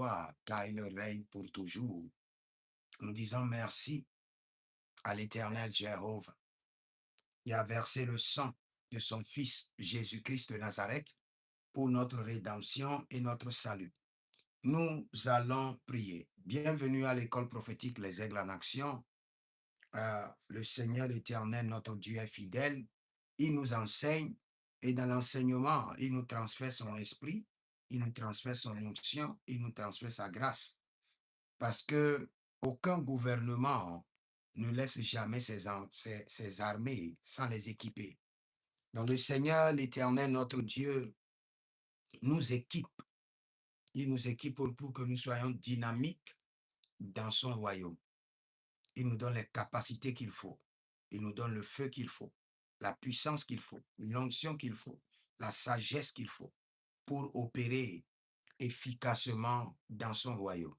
gloire, car il règne pour toujours. Nous disons merci à l'Éternel Jéhovah, qui a versé le sang de son Fils Jésus-Christ de Nazareth pour notre rédemption et notre salut. Nous allons prier. Bienvenue à l'école prophétique Les Aigles en Action. Le Seigneur l'Éternel, notre Dieu est fidèle. Il nous enseigne et dans l'enseignement, il nous transfère son esprit, il nous transfère son onction, il nous transfère sa grâce. Parce que aucun gouvernement ne laisse jamais ses armées sans les équiper. Donc le Seigneur l'Éternel, notre Dieu, nous équipe. Il nous équipe pour que nous soyons dynamiques dans son royaume. Il nous donne les capacités qu'il faut. Il nous donne le feu qu'il faut, la puissance qu'il faut, l'onction qu'il faut, la sagesse qu'il faut pour opérer efficacement dans son royaume.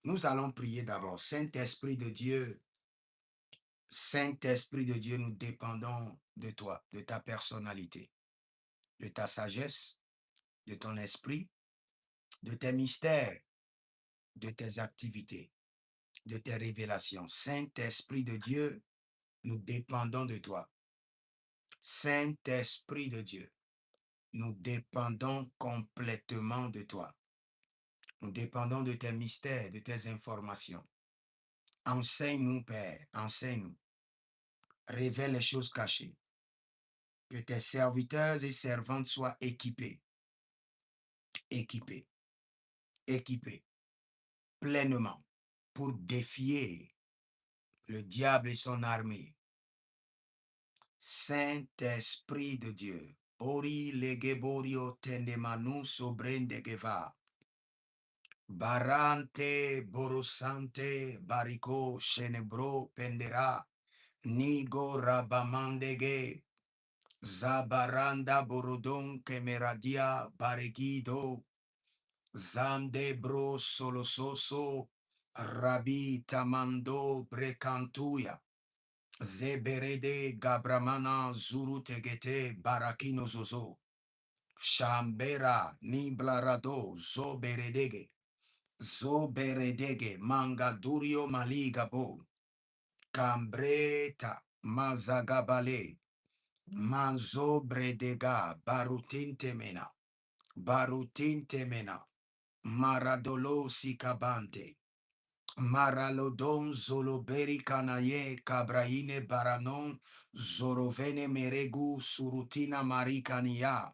Nous allons prier d'abord. Saint-Esprit de Dieu, nous dépendons de toi, de ta personnalité, de ta sagesse, de ton esprit, de tes mystères, de tes activités, de tes révélations. Saint-Esprit de Dieu, nous dépendons de toi. Saint-Esprit de Dieu, nous dépendons complètement de toi. Nous dépendons de tes mystères, de tes informations. Enseigne-nous, Père, enseigne-nous. Révèle les choses cachées. Que tes serviteurs et servantes soient équipés, pleinement pour défier le diable et son armée. Saint-Esprit de Dieu, Ori legeborio tendemanu sobrendegeva. Barante borosante bariko shenebro pendera. Nigo rabamandege. Zabaranda borodon kemeradia baregido. Zandebro solososo. Rabi tamando brekantuya. Zeberede gabramana zuru tegete barakino zozo. Shambera niblarado zoberedege. Zoberedege mangadurio maligabo. Cambreta mazagabale. Manzobredega barutintemena. Barutintemena. Maradolo sikabante. Maralodon zoloberi kanaye kabraine baranon zorovene meregu surutina marikania.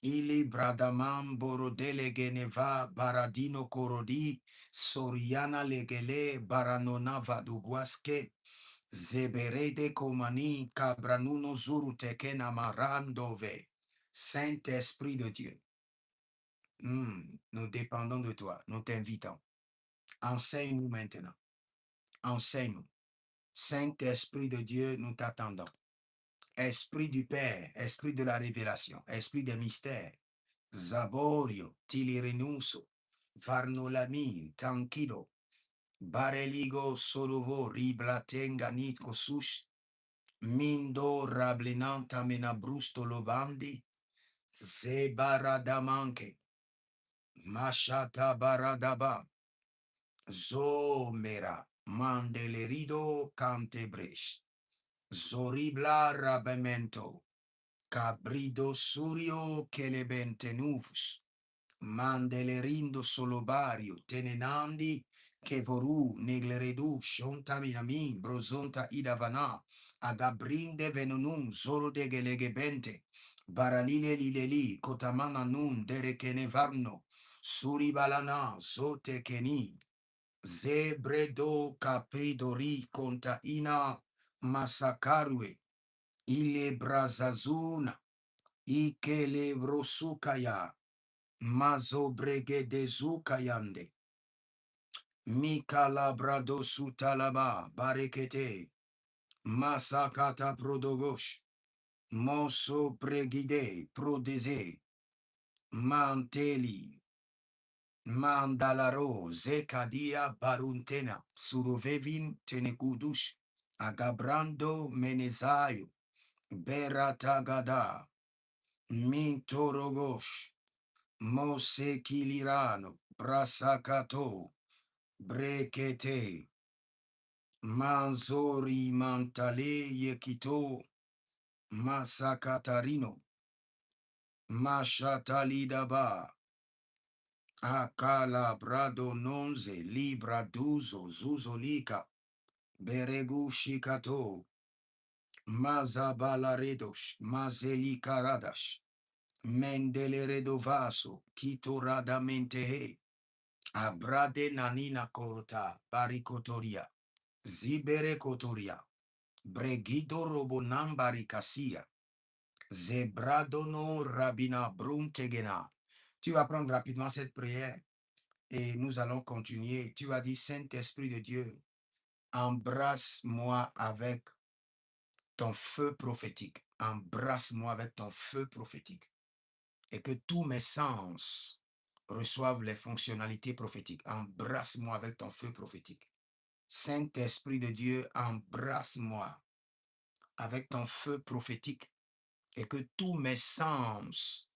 Ili bradaman borodele geneva baradino korodi soriana legele baranona vaduguaske zeberede komani kabranuno zuru tekena marandove. Saint-Esprit de Dieu, nous dépendons de toi, nous t'invitons. Enseigne-nous maintenant. Enseigne-nous. Saint-Esprit de Dieu, nous t'attendons. Esprit du Père, esprit de la révélation, esprit des mystères. Zaborio, Tilirenuso, Varnolami, Tankido, Bareligo, Sorovo, Riblatenga, Nitkosush, Mindo, Rablinanta, Menabrusto, Lobandi, Zebaradamanke, Mashata Baradaba, Zomera, Mandelerido, Cantebresh, Zoribla Rabemento, Cabrido Surio, Kelebentenufus, Mandelerindo Solobario, Tenenandi, Kevoru, Negleredu, Shontaminami, Brozonta Idavana, Agabrinde Venonum, Zoro de Gelegebente, Baranile Lileli, Kotamana Nun, Derekenevarno, Suribalana, Zote Keni, Zebredo Capridori Containa Masakarwe Ile Brazazuna Ikele Brosukaya Mazobrege de Zukayande Mikala Brado Sutalaba Barekete Masakata Prodogosh Moso Pregide Prodeze Manteli Mandalaro, Zekadia Baruntena, Suruvevin Tenekudush, Agabrando Menezayo, Beratagada, Mintorogosh, Mose kilirano, brasakato, brekete, manzori mantale yekito, masakatarino, mashatalidaba, akala brado nonze, libra duzo, zuzolika, beregu shikato, mazabalaredosh, mazelikaradash, mendeleredovaso, kitoradamentehe, abrade nanina korota, barikotoria, zibere kotoria, bregido robonambari kasia, zebradono rabina bruntegena. Tu vas prendre rapidement cette prière et nous allons continuer. Tu vas dire, Saint-Esprit de Dieu, embrasse-moi avec ton feu prophétique. Embrasse-moi avec ton feu prophétique. Et que tous mes sens reçoivent les fonctionnalités prophétiques. Embrasse-moi avec ton feu prophétique. Saint-Esprit de Dieu, embrasse-moi avec ton feu prophétique. Et que tous mes sens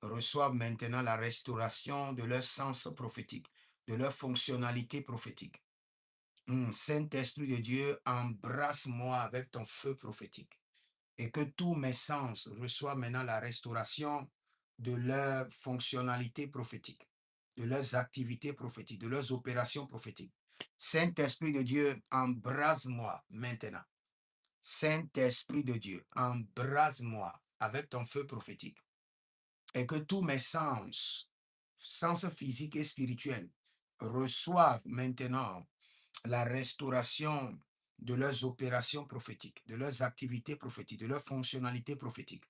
reçoivent maintenant la restauration de leur sens prophétique, de leur fonctionnalité prophétique. Saint-Esprit de Dieu, embrasse-moi avec ton feu prophétique. Et que tous mes sens reçoivent maintenant la restauration de leur fonctionnalité prophétique, de leurs activités prophétiques, de leurs opérations prophétiques. Saint-Esprit de Dieu, embrase-moi maintenant. Saint-Esprit de Dieu, embrase-moi avec ton feu prophétique. Et que tous mes sens physiques et spirituels, reçoivent maintenant la restauration de leurs opérations prophétiques, de leurs activités prophétiques, de leurs fonctionnalités prophétiques.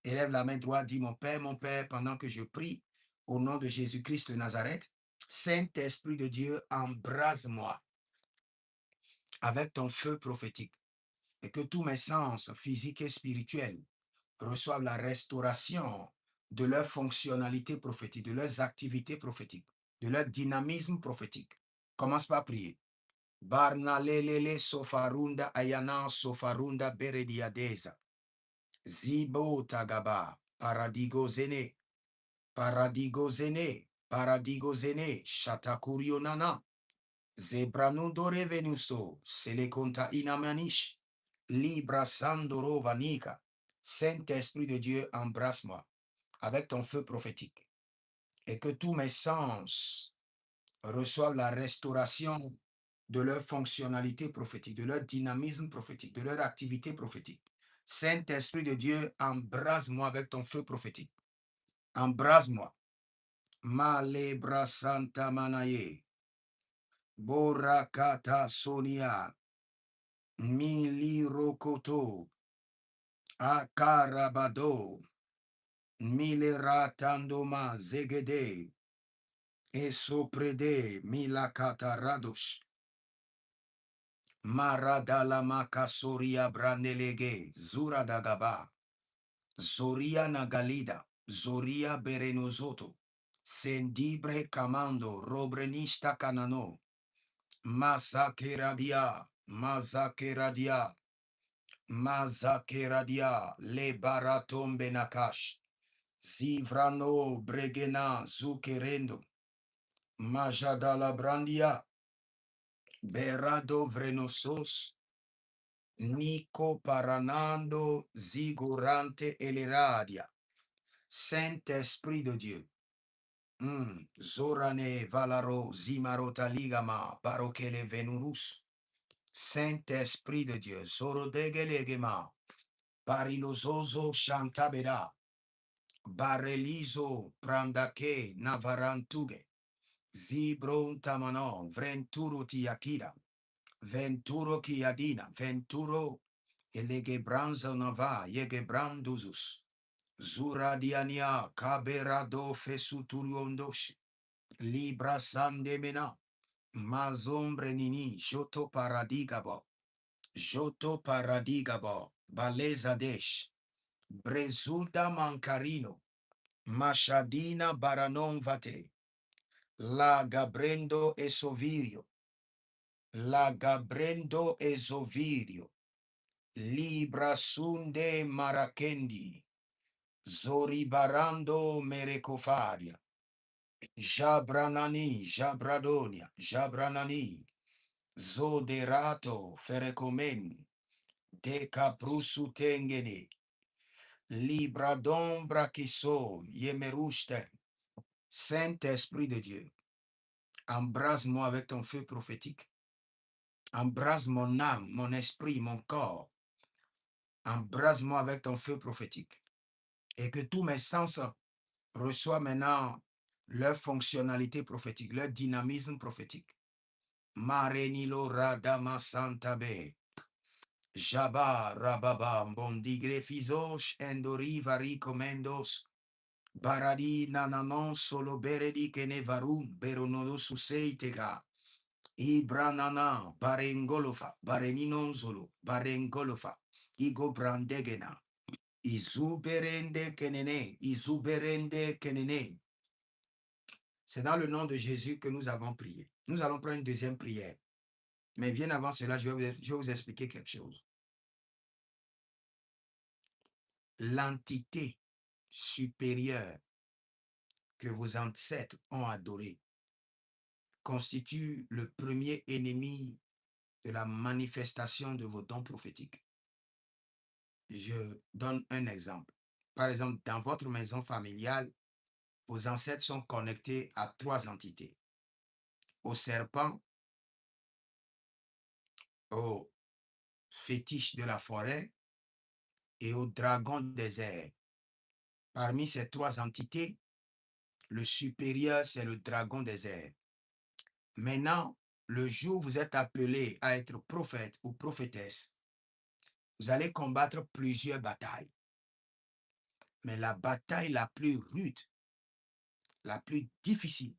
Élève la main droite, dis mon Père, pendant que je prie au nom de Jésus-Christ de Nazareth, Saint-Esprit de Dieu, embrase-moi avec ton feu prophétique et que tous mes sens physiques et spirituels reçoivent la restauration de leur fonctionnalité prophétique, de leurs activités prophétiques, de leur dynamisme prophétique. Commence par prier. Barnalelele sofarunda ayana sofarunda berediadeza. Zibo tagaba paradigozene paradigozene shatakurionana. Zebranundo revenusto seleconta inamanish. Libra sandoro vanika. Saint-Esprit de Dieu, embrasse-moi avec ton feu prophétique et que tous mes sens reçoivent la restauration de leur fonctionnalité prophétique, de leur dynamisme prophétique, de leur activité prophétique. Saint-Esprit de Dieu, embrase-moi avec ton feu prophétique. Embrase-moi. Malebra Santa Manaye. Borakata Sonia. Milirokoto. Akarabado. Mileratandoma Zegede. Esoprede Milakata Radosh. Maradala makasoria brandelege, zura dagaba, zoria nagalida, zoria berenozoto, sendibre kamando, robrenista canano, mazakeradia, mazakeradia, mazakeradia, le baratombe nakash, zivrano bregena zukerendo, majadala brandia, berado vrenosos, Nico paranando zigurante eleradia. Saint-Esprit de Dieu. Zorane valaro zimarota ligama barokele venurus. Saint-Esprit de Dieu. Zorodegelegema. Barilozozo chantabera. Barelizo prandake navarantuge. Zibron tamano vrenturo tiakira. Venturo chiadina. Venturo elegebranza nava yegebranduzus. Zuradiania kaberado fesuturiondosh. Libra sandemena. Mazombre nini joto paradigabo. Joto paradigabo. Baleza desh. Brezuda mancarino. Mashadina baranon vate. La gabrendo esovirio. La gabrendo esovirio. Libra sunde marakendi. Zoribarando merecofaria. Jabranani, Jabradonia, Jabranani, Zoderato, Ferecomen, Decaprusutengene, Libradon Braquiso, Yemerushte. Saint-Esprit de Dieu, embrase-moi avec ton feu prophétique. Embrase mon âme, mon esprit, mon corps. Embrase-moi avec ton feu prophétique. Et que tous mes sens reçoivent maintenant leur fonctionnalité prophétique, leur dynamisme prophétique. Marenilo Radama Santabe. Jaba Rababa Bondigre Fizosh Endori Vari Comendos. Baradi Nananon Solo Beredi Kenevarum Beronodo Suseitega. Ibranana Barengolofa Bareninonzolo Barengolofa Igo Brandegena. Izuberende Kenene, Izuberende Kenene. C'est dans le nom de Jésus que nous avons prié. Nous allons prendre une deuxième prière. Mais bien avant cela, je vais vous expliquer quelque chose. L'entité supérieure que vos ancêtres ont adorée constitue le premier ennemi de la manifestation de vos dons prophétiques. Je donne un exemple. Par exemple, dans votre maison familiale, vos ancêtres sont connectés à 3 entités. Au serpent, au fétiche de la forêt et au dragon des airs. Parmi ces 3 entités, le supérieur, c'est le dragon des airs. Maintenant, le jour où vous êtes appelé à être prophète ou prophétesse, vous allez combattre plusieurs batailles. Mais la bataille la plus rude, la plus difficile,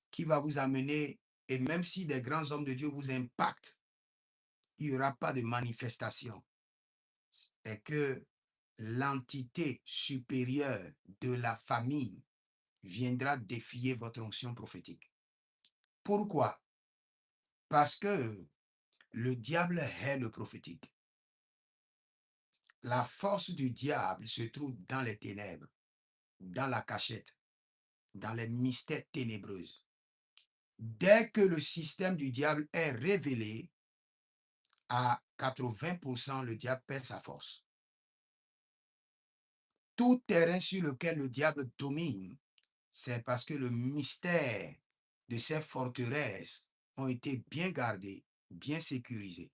qui va vous amener, et même si des grands hommes de Dieu vous impactent, il n'y aura pas de manifestation. Et que l'entité supérieure de la famille viendra défier votre onction prophétique. Pourquoi? Parce que le diable hait le prophétique. La force du diable se trouve dans les ténèbres, dans la cachette, dans les mystères ténébreux. Dès que le système du diable est révélé, à 80%, le diable perd sa force. Tout terrain sur lequel le diable domine, c'est parce que le mystère de ces forteresses ont été bien gardés, bien sécurisés.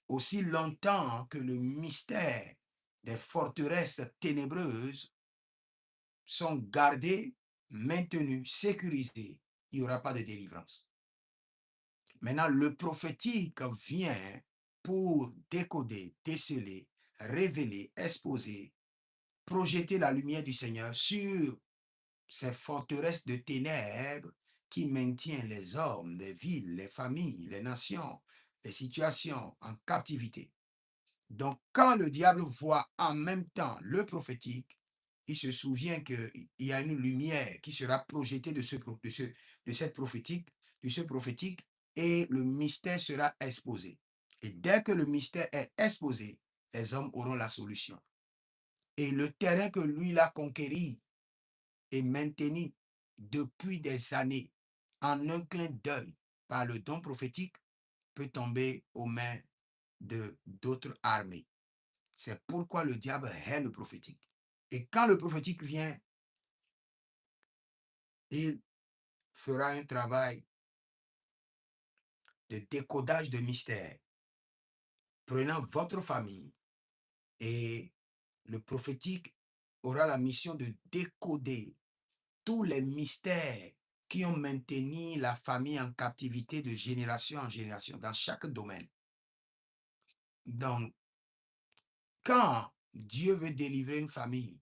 Aussi longtemps que le mystère des forteresses ténébreuses sont gardés, maintenus, sécurisés, il n'y aura pas de délivrance. Maintenant, le prophétique vient pour décoder, déceler, révéler, exposer, projeter la lumière du Seigneur sur ces forteresses de ténèbres qui maintiennent les hommes, les villes, les familles, les nations, les situations en captivité. Donc, quand le diable voit en même temps le prophétique, il se souvient qu'il y a une lumière qui sera projetée de cette prophétique, de ce prophétique, et le mystère sera exposé. Et dès que le mystère est exposé, les hommes auront la solution. Et le terrain que lui l'a conquéri et maintenu depuis des années, en un clin d'œil, par le don prophétique, peut tomber aux mains de d'autres armées. C'est pourquoi le diable hait le prophétique. Et quand le prophétique vient, il fera un travail de décodage de mystères, prenant votre famille, et le prophétique aura la mission de décoder tous les mystères qui ont maintenu la famille en captivité de génération en génération dans chaque domaine. Donc, quand Dieu veut délivrer une famille,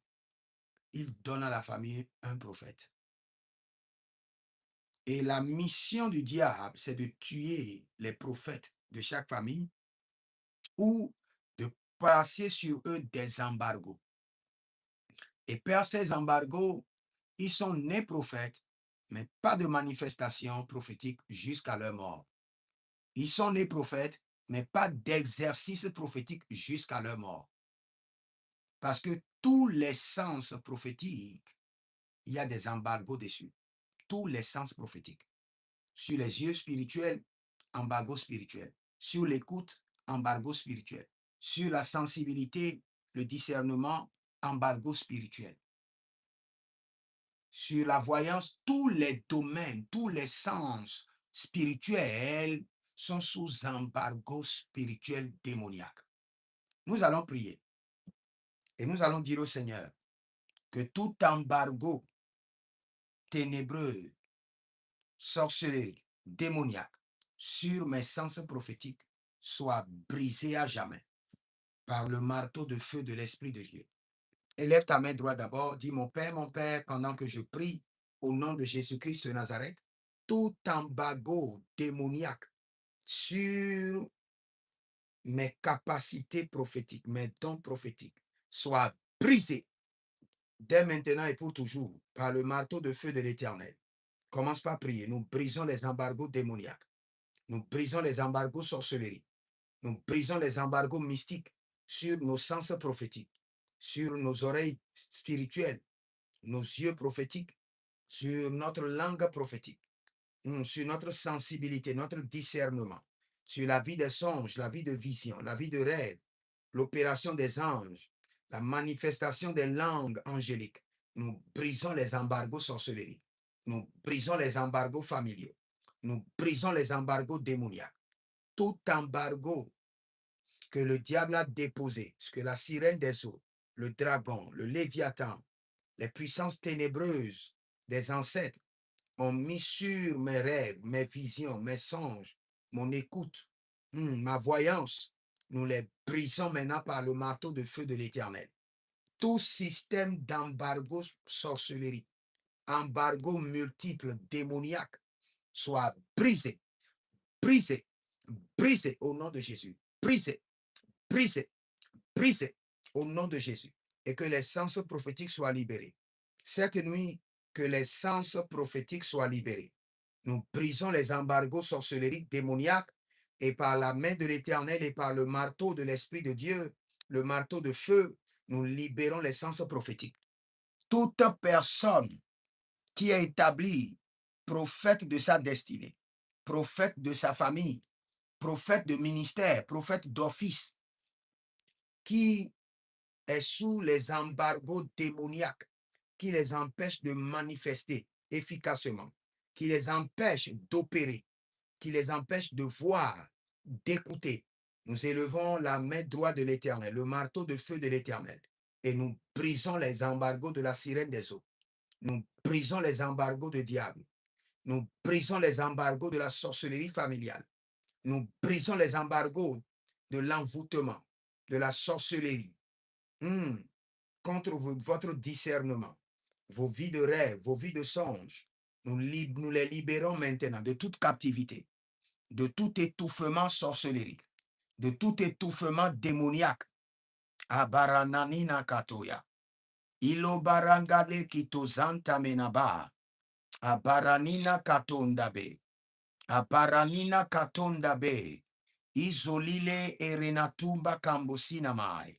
il donne à la famille un prophète. Et la mission du diable, c'est de tuer les prophètes de chaque famille ou de passer sur eux des embargos. Et par ces embargos, ils sont nés prophètes, mais pas de manifestation prophétique jusqu'à leur mort. Ils sont nés prophètes, mais pas d'exercice prophétique jusqu'à leur mort. Parce que tous les sens prophétiques, il y a des embargos dessus. Tous les sens prophétiques. Sur les yeux spirituels, embargo spirituel. Sur l'écoute, embargo spirituel. Sur la sensibilité, le discernement, embargo spirituel. Sur la voyance, tous les domaines, tous les sens spirituels sont sous embargo spirituel démoniaque. Nous allons prier et nous allons dire au Seigneur que tout embargo ténébreux, sorcellerie, démoniaque sur mes sens prophétiques soit brisé à jamais par le marteau de feu de l'Esprit de Dieu. Élève ta main droite d'abord, dis mon Père, pendant que je prie au nom de Jésus-Christ de Nazareth, tout embargo démoniaque sur mes capacités prophétiques, mes dons prophétiques, soit brisé dès maintenant et pour toujours par le marteau de feu de l'Éternel. Commence par prier. Nous brisons les embargos démoniaques. Nous brisons les embargos sorcellerie. Nous brisons les embargos mystiques sur nos sens prophétiques, sur nos oreilles spirituelles, nos yeux prophétiques, sur notre langue prophétique, sur notre sensibilité, notre discernement, sur la vie des songes, la vie de vision, la vie de rêve, l'opération des anges, la manifestation des langues angéliques. Nous brisons les embargos sorcellerie. Nous brisons les embargos familiaux. Nous brisons les embargos démoniaques. Tout embargo que le diable a déposé, ce que la sirène des eaux, le dragon, le léviathan, les puissances ténébreuses des ancêtres ont mis sur mes rêves, mes visions, mes songes, mon écoute, ma voyance, nous les brisons maintenant par le marteau de feu de l'Éternel. Tout système d'embargo sorcellerie, embargo multiple démoniaque, soit brisé, brisé, brisé au nom de Jésus. Brisé, brisé, brisé au nom de Jésus. Et que les sens prophétiques soient libérés. Cette nuit, que les sens prophétiques soient libérés. Nous brisons les embargos sorcelleriques démoniaques et par la main de l'Éternel et par le marteau de l'Esprit de Dieu, le marteau de feu, nous libérons les sens prophétiques. Toute personne qui est établie prophète de sa destinée, prophète de sa famille, prophète de ministère, prophète d'office, qui est sous les embargos démoniaques, qui les empêchent de manifester efficacement, qui les empêchent d'opérer, qui les empêchent de voir, d'écouter. Nous élevons la main droite de l'Éternel, le marteau de feu de l'Éternel, et nous brisons les embargos de la sirène des eaux. Nous brisons les embargos de diable. Nous brisons les embargos de la sorcellerie familiale. Nous brisons les embargos de l'envoûtement, de la sorcellerie, contre votre discernement, vos vies de rêve, vos vies de songe. Nous les libérons maintenant de toute captivité, de tout étouffement sorcellerie, de tout étouffement démoniaque. Abarananina katoya. Ilo barangale kitozanta menaba. Abaranina katondabe. Abaranina katondabe. Izolile erenatumba kambosina mai.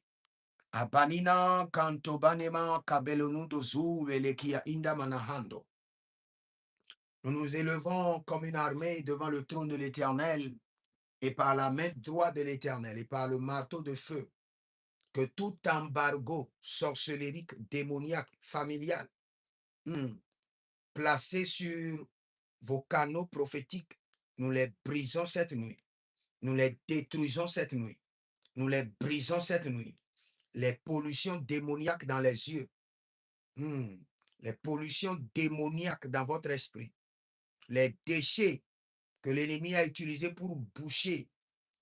Abanina kantobanema kabelonudo zu velekia inda manahando. Nous nous élevons comme une armée devant le trône de l'Éternel et par la main droite de l'Éternel et par le marteau de feu, que tout embargo sorcellérique, démoniaque, familial, placé sur vos canaux prophétiques, nous les brisons cette nuit. Nous les détruisons cette nuit. Nous les brisons cette nuit. Les pollutions démoniaques dans les yeux, les pollutions démoniaques dans votre esprit, les déchets que l'ennemi a utilisés pour boucher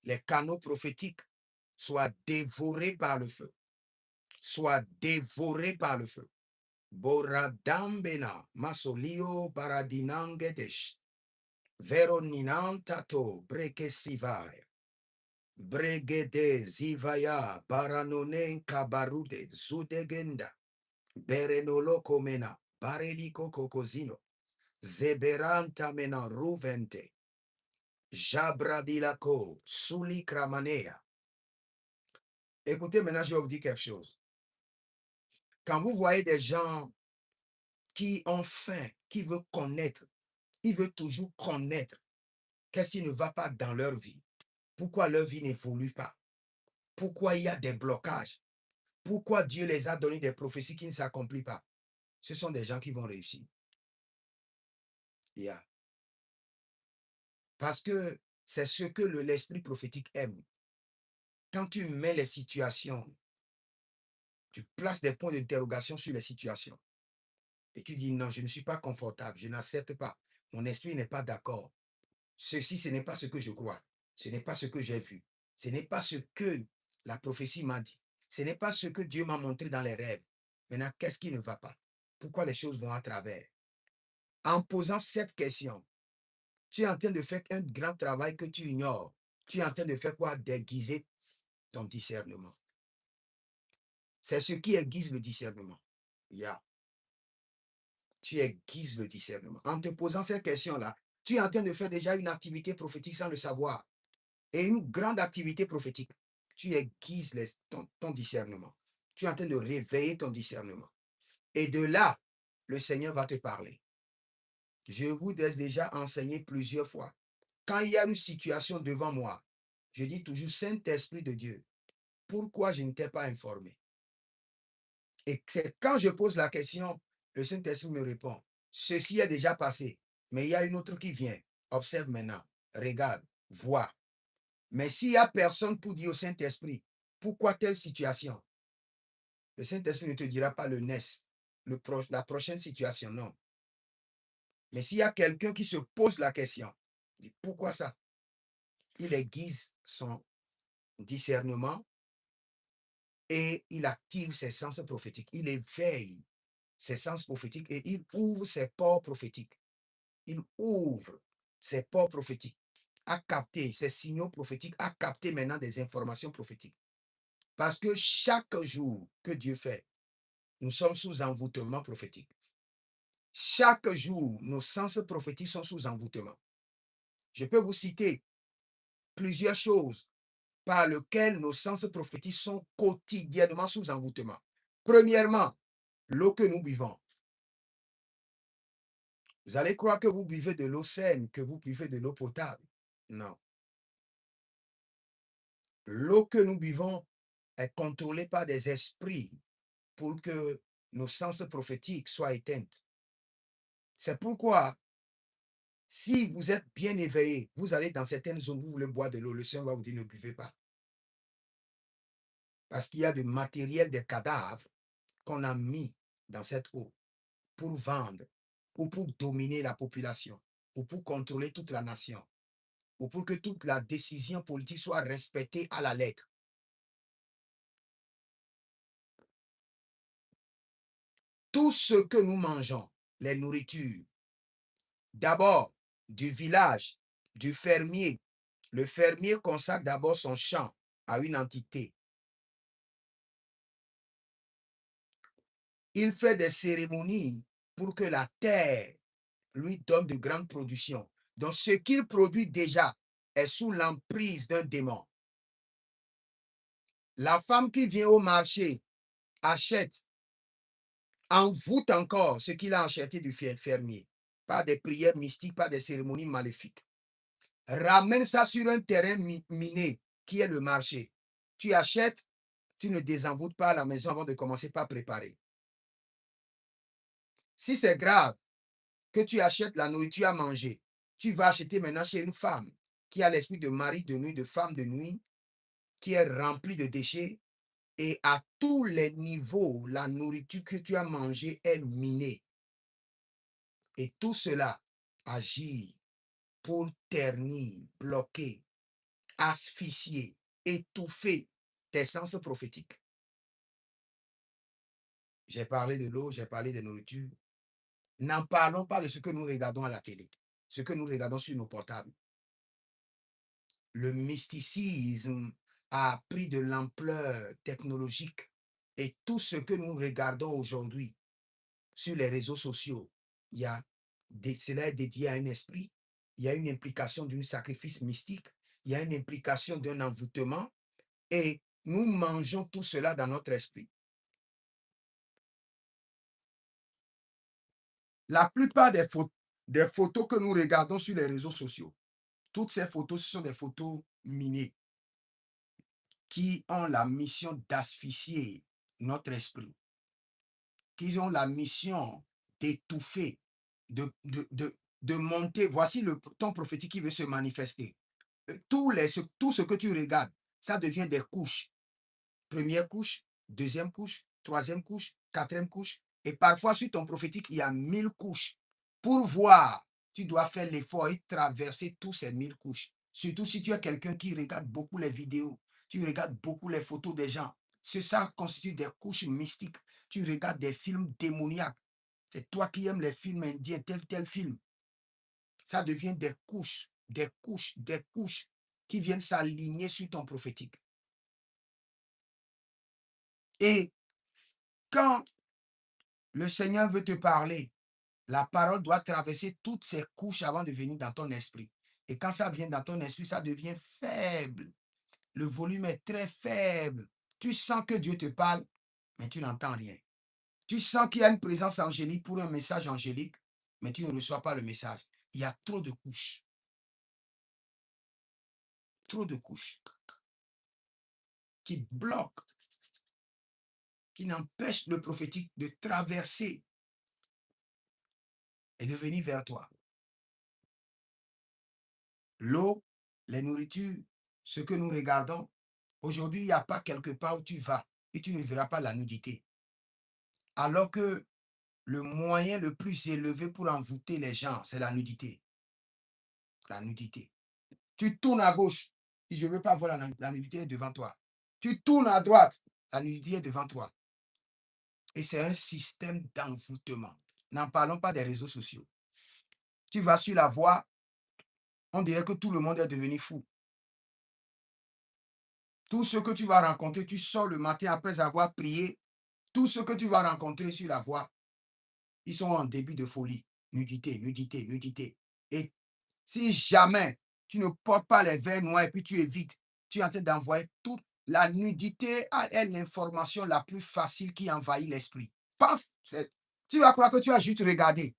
les canaux prophétiques soient dévorés par le feu. Soient dévorés par le feu. Boradambena masolio baradinangedesh. Veroninantato brekesivaya. Bregede zivaya baranonen kabarude zudegenda. Berenolo komena bareliko kokozino. Zeberanta mena ruvente. Jabradilako suli kramanea. Écoutez, maintenant, je vais vous dire quelque chose. Quand vous voyez des gens qui ont faim, qui veut connaître, il veut toujours connaître qu'est-ce qui ne va pas dans leur vie. Pourquoi leur vie n'évolue pas? Pourquoi il y a des blocages? Pourquoi Dieu les a donné des prophéties qui ne s'accomplissent pas? Ce sont des gens qui vont réussir. Yeah. Parce que c'est ce que l'esprit prophétique aime. Quand tu mets les situations, tu places des points d'interrogation sur les situations. Et tu dis non, je ne suis pas confortable, je n'accepte pas. Mon esprit n'est pas d'accord. Ceci, ce n'est pas ce que je crois. Ce n'est pas ce que j'ai vu. Ce n'est pas ce que la prophétie m'a dit. Ce n'est pas ce que Dieu m'a montré dans les rêves. Maintenant, qu'est-ce qui ne va pas? Pourquoi les choses vont à travers? En posant cette question, tu es en train de faire un grand travail que tu ignores. Tu es en train de faire quoi? Déguiser ton discernement. C'est ce qui aiguise le discernement. Yeah. Tu aiguises le discernement. En te posant cette question-là, tu es en train de faire déjà une activité prophétique sans le savoir. Et une grande activité prophétique. Tu aiguises ton discernement. Tu es en train de réveiller ton discernement. Et de là, le Seigneur va te parler. Je vous ai déjà enseigné plusieurs fois. Quand il y a une situation devant moi, je dis toujours, Saint-Esprit de Dieu, pourquoi je ne t'ai pas informé? Et quand je pose la question, le Saint-Esprit me répond, ceci est déjà passé, mais il y a une autre qui vient. Observe maintenant, regarde, vois. Mais s'il n'y a personne pour dire au Saint-Esprit, pourquoi telle situation? Le Saint-Esprit ne te dira pas le NES, la prochaine situation, non. Mais s'il y a quelqu'un qui se pose la question, dit, pourquoi ça? Il aiguise son discernement et il active ses sens prophétiques. Il éveille ses sens prophétiques et il ouvre ses ports prophétiques. Il ouvre ses ports prophétiques à capter ses signaux prophétiques, à capter maintenant des informations prophétiques. Parce que chaque jour que Dieu fait, nous sommes sous envoûtement prophétique. Chaque jour, nos sens prophétiques sont sous envoûtement. Je peux vous citer plusieurs choses par lesquelles nos sens prophétiques sont quotidiennement sous envoûtement. Premièrement, l'eau que nous buvons. Vous allez croire que vous buvez de l'eau saine, que vous buvez de l'eau potable. Non. L'eau que nous buvons est contrôlée par des esprits pour que nos sens prophétiques soient éteints. C'est pourquoi, si vous êtes bien éveillé, vous allez dans certaines zones, vous voulez boire de l'eau, le Seigneur va vous dire ne buvez pas. Parce qu'il y a du matériel, des cadavres qu'on a mis dans cette eau pour vendre ou pour dominer la population ou pour contrôler toute la nation ou pour que toute la décision politique soit respectée à la lettre. Tout ce que nous mangeons, les nourritures, d'abord du village, du fermier. Le fermier consacre d'abord son champ à une entité. Il fait des cérémonies pour que la terre lui donne de grandes productions. Donc, ce qu'il produit déjà est sous l'emprise d'un démon. La femme qui vient au marché achète, envoûte encore ce qu'il a acheté du fermier, par des prières mystiques, par des cérémonies maléfiques. Ramène ça sur un terrain miné qui est le marché. Tu achètes, tu ne désenvoûtes pas la maison avant de commencer par préparer. Si c'est grave que tu achètes la nourriture à manger, tu vas acheter maintenant chez une femme qui a l'esprit de mari de nuit, de femme de nuit, qui est remplie de déchets, et à tous les niveaux, la nourriture que tu as mangée est minée. Et tout cela agit pour ternir, bloquer, asphyxier, étouffer tes sens prophétiques. J'ai parlé de l'eau, j'ai parlé de nourriture. N'en parlons pas de ce que nous regardons à la télé, ce que nous regardons sur nos portables. Le mysticisme a pris de l'ampleur technologique et tout ce que nous regardons aujourd'hui sur les réseaux sociaux, cela est dédié à un esprit, il y a une implication d'un sacrifice mystique, il y a une implication d'un envoûtement et nous mangeons tout cela dans notre esprit. La plupart des photos que nous regardons sur les réseaux sociaux, toutes ces photos, ce sont des photos minées qui ont la mission d'asphyxier notre esprit, qui ont la mission d'étouffer, de monter. Voici le ton prophétique qui veut se manifester. Tout ce que tu regardes, ça devient des couches. Première couche, deuxième couche, troisième couche, quatrième couche. Et parfois, sur ton prophétique, il y a 1000 couches. Pour voir, tu dois faire l'effort et traverser tous ces 1000 couches. Surtout si tu es quelqu'un qui regarde beaucoup les vidéos, tu regardes beaucoup les photos des gens. Ça constitue des couches mystiques. Tu regardes des films démoniaques. C'est toi qui aimes les films indiens, tel film. Ça devient des couches, des couches, des couches qui viennent s'aligner sur ton prophétique. Et quand le Seigneur veut te parler, la parole doit traverser toutes ces couches avant de venir dans ton esprit. Et quand ça vient dans ton esprit, ça devient faible. Le volume est très faible. Tu sens que Dieu te parle, mais tu n'entends rien. Tu sens qu'il y a une présence angélique pour un message angélique, mais tu ne reçois pas le message. Il y a trop de couches. Trop de couches qui bloquent, qui n'empêchent le prophétique de traverser et de venir vers toi. L'eau, les nourritures, ce que nous regardons, aujourd'hui, il n'y a pas quelque part où tu vas et tu ne verras pas la nudité. Alors que le moyen le plus élevé pour envoûter les gens, c'est la nudité. La nudité. Tu tournes à gauche, si je ne veux pas voir la nudité est devant toi. Tu tournes à droite, la nudité est devant toi. Et c'est un système d'envoûtement. N'en parlons pas des réseaux sociaux. Tu vas sur la voie, on dirait que tout le monde est devenu fou. Tout ce que tu vas rencontrer, tu sors le matin après avoir prié, tout ce que tu vas rencontrer sur la voie, ils sont en début de folie. Nudité, nudité, nudité. Et si jamais tu ne portes pas les verres noirs et puis tu évites, tu es en train d'envoyer toute la nudité est l'information la plus facile qui envahit l'esprit. Paf! Tu vas croire que tu as juste regardé.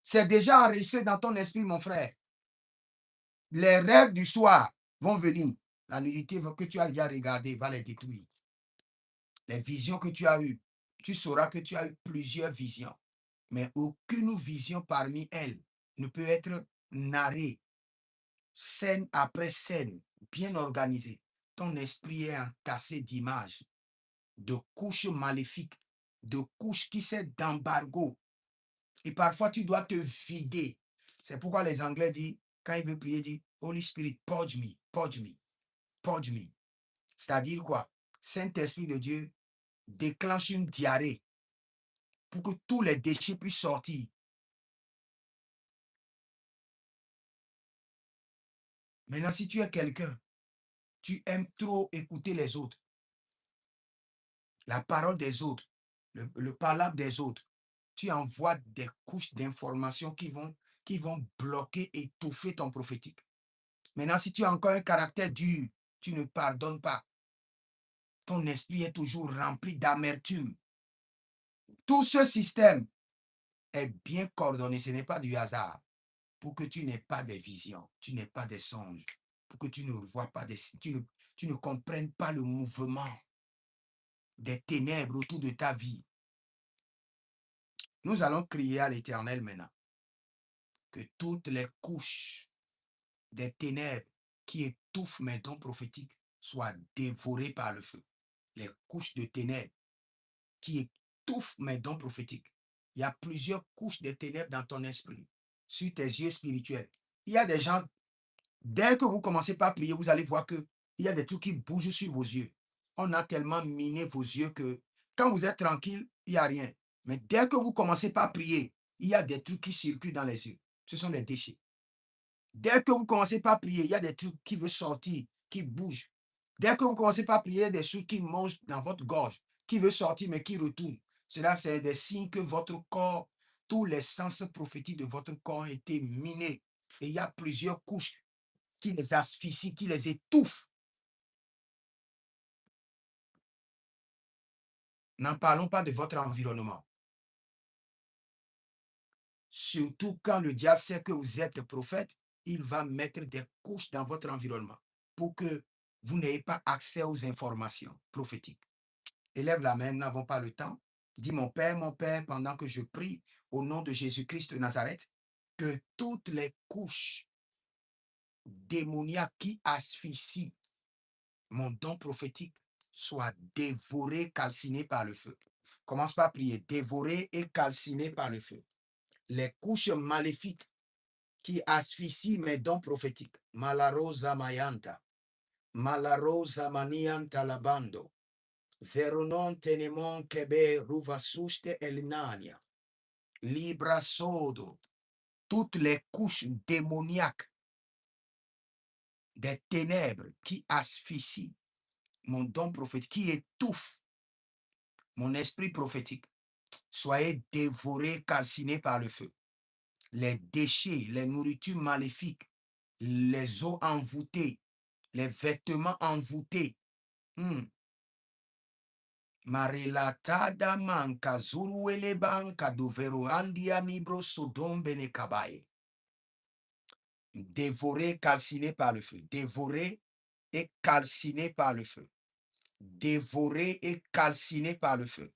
C'est déjà enregistré dans ton esprit, mon frère. Les rêves du soir vont venir. La nudité que tu as déjà regardée va les détruire. Les visions que tu as eues, tu sauras que tu as eu plusieurs visions. Mais aucune vision parmi elles ne peut être narrée, scène après scène, bien organisée. Ton esprit est entassé d'images, de couches maléfiques, de couches qui servent d'embargo. Et parfois, tu dois te vider. C'est pourquoi les Anglais disent, quand ils veulent prier, disent, Holy Spirit, purge me, purge me, purge me. C'est-à-dire quoi? Saint-Esprit de Dieu déclenche une diarrhée pour que tous les déchets puissent sortir. Maintenant, si tu es quelqu'un, tu aimes trop écouter les autres, la parole des autres, le parlable des autres, tu envoies des couches d'informations qui vont bloquer, étouffer ton prophétique. Maintenant, si tu as encore un caractère dur, tu ne pardonnes pas. Ton esprit est toujours rempli d'amertume. Tout ce système est bien coordonné, ce n'est pas du hasard. Pour que tu n'aies pas des visions, tu n'aies pas des songes, pour que tu ne vois pas tu ne comprennes pas le mouvement des ténèbres autour de ta vie. Nous allons crier à l'Éternel maintenant que toutes les couches des ténèbres qui étouffent mes dons prophétiques soient dévorées par le feu. Les couches de ténèbres qui étouffent mes dons prophétiques. Il y a plusieurs couches de ténèbres dans ton esprit, sur tes yeux spirituels. Il y a des gens, dès que vous commencez par prier, vous allez voir qu'il y a des trucs qui bougent sur vos yeux. On a tellement miné vos yeux que quand vous êtes tranquille, il n'y a rien. Mais dès que vous commencez par prier, il y a des trucs qui circulent dans les yeux. Ce sont des déchets. Dès que vous commencez par prier, il y a des trucs qui veulent sortir, qui bougent. Dès que vous commencez par prier, il y a des choses qui mangent dans votre gorge, qui veulent sortir mais qui retournent. Cela, c'est des signes que votre corps, tous les sens prophétiques de votre corps ont été minés. Et il y a plusieurs couches qui les asphyxient, qui les étouffent. N'en parlons pas de votre environnement. Surtout quand le diable sait que vous êtes prophète, il va mettre des couches dans votre environnement pour que vous n'ayez pas accès aux informations prophétiques. Élève la main, nous n'avons pas le temps. Dis mon Père, pendant que je prie au nom de Jésus-Christ de Nazareth, que toutes les couches démoniaques qui asphyxient mon don prophétique soient dévorées, calcinées par le feu. Commence par prier, dévorées et calcinées par le feu. Les couches maléfiques qui asphyxient mes dons prophétiques. Malarosa mayanta, malarosa manianta labando, veronon tenemon kebe ruvasuste elinania, libra sodo, toutes les couches démoniaques des ténèbres qui asphyxient mon don prophétique, qui étouffent mon esprit prophétique, soyez dévorés, calcinés par le feu. Les déchets, les nourritures maléfiques, les eaux envoûtées, les vêtements envoûtés. Marilatada manka zuruele banka dovero andia mibro sodom bene kabaye. Dévoré, calciné par le feu. Dévoré et calciné par le feu. Dévoré et calciné par le feu.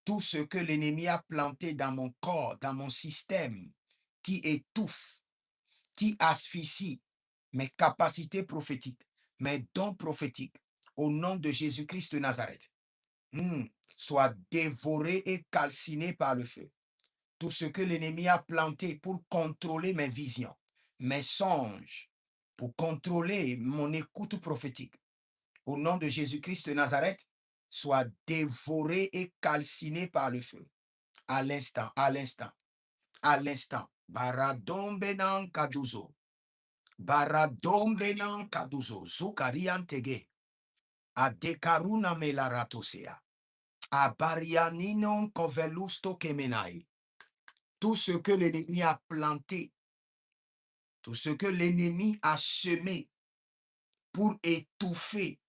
Tout ce que l'ennemi a planté dans mon corps, dans mon système, qui étouffe, qui asphyxie mes capacités prophétiques, mes dons prophétiques, au nom de Jésus-Christ de Nazareth, soit dévoré et calciné par le feu. Tout ce que l'ennemi a planté pour contrôler mes visions, mes songes, pour contrôler mon écoute prophétique, au nom de Jésus-Christ de Nazareth, soit dévoré et calciné par le feu. À l'instant, à l'instant, à l'instant. Baradombenan kaduzo. Baradombenan kaduzo. Zukarian tege. Adekaruna melaratosea. Abarianinon kovelusto kemenai. Tout ce que l'ennemi a planté, tout ce que l'ennemi a semé pour étouffer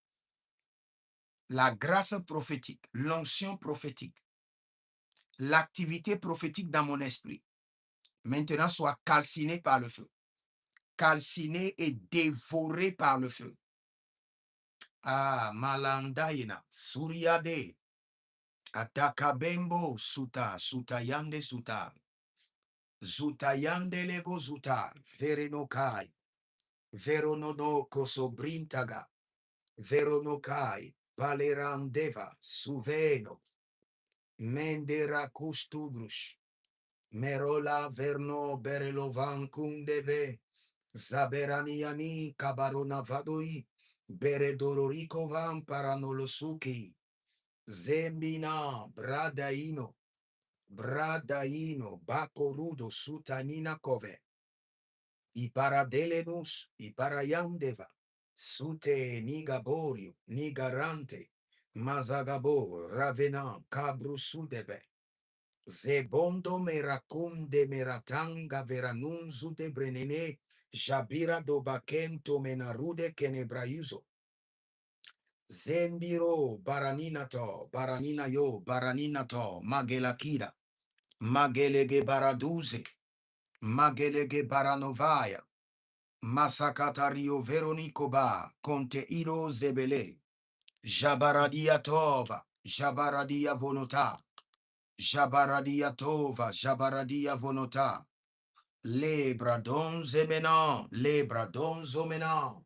la grâce prophétique, l'onction prophétique, l'activité prophétique dans mon esprit, maintenant soit calciné par le feu, calciné et dévoré par le feu. Ah, malandaina, suriade, atakabembo, suta, sutayande suta, zutayande lego zuta, verenokai, veronono kosobrintaga, veronokai, valerandeva, suveno, mendera kustudrush, merola verno berelovan kundeve, zaberaniani kabarona vadoi, beredolorico van paranolosuki, zembina bradaino, bakorudo sutanina kove, iparadelenus, iparayandeva, sute nigaborio, nigarante, mazagabo, ravena, cabrusudebe, zebondo meracunde meratanga veranunzu de brenene, jabira do bakento menarude kenebraizo, zembiro baranina yo, baraninato, magelakira, magelege baraduze, magelege baranovaya, Masakatario Veronico Ba, Conte Iro Zebele, Jabaradia Tova, Jabaradia Vonota, Jabaradia Tova, Jabaradia Vonota, Lebradon Zemena, Lebradon Zomena,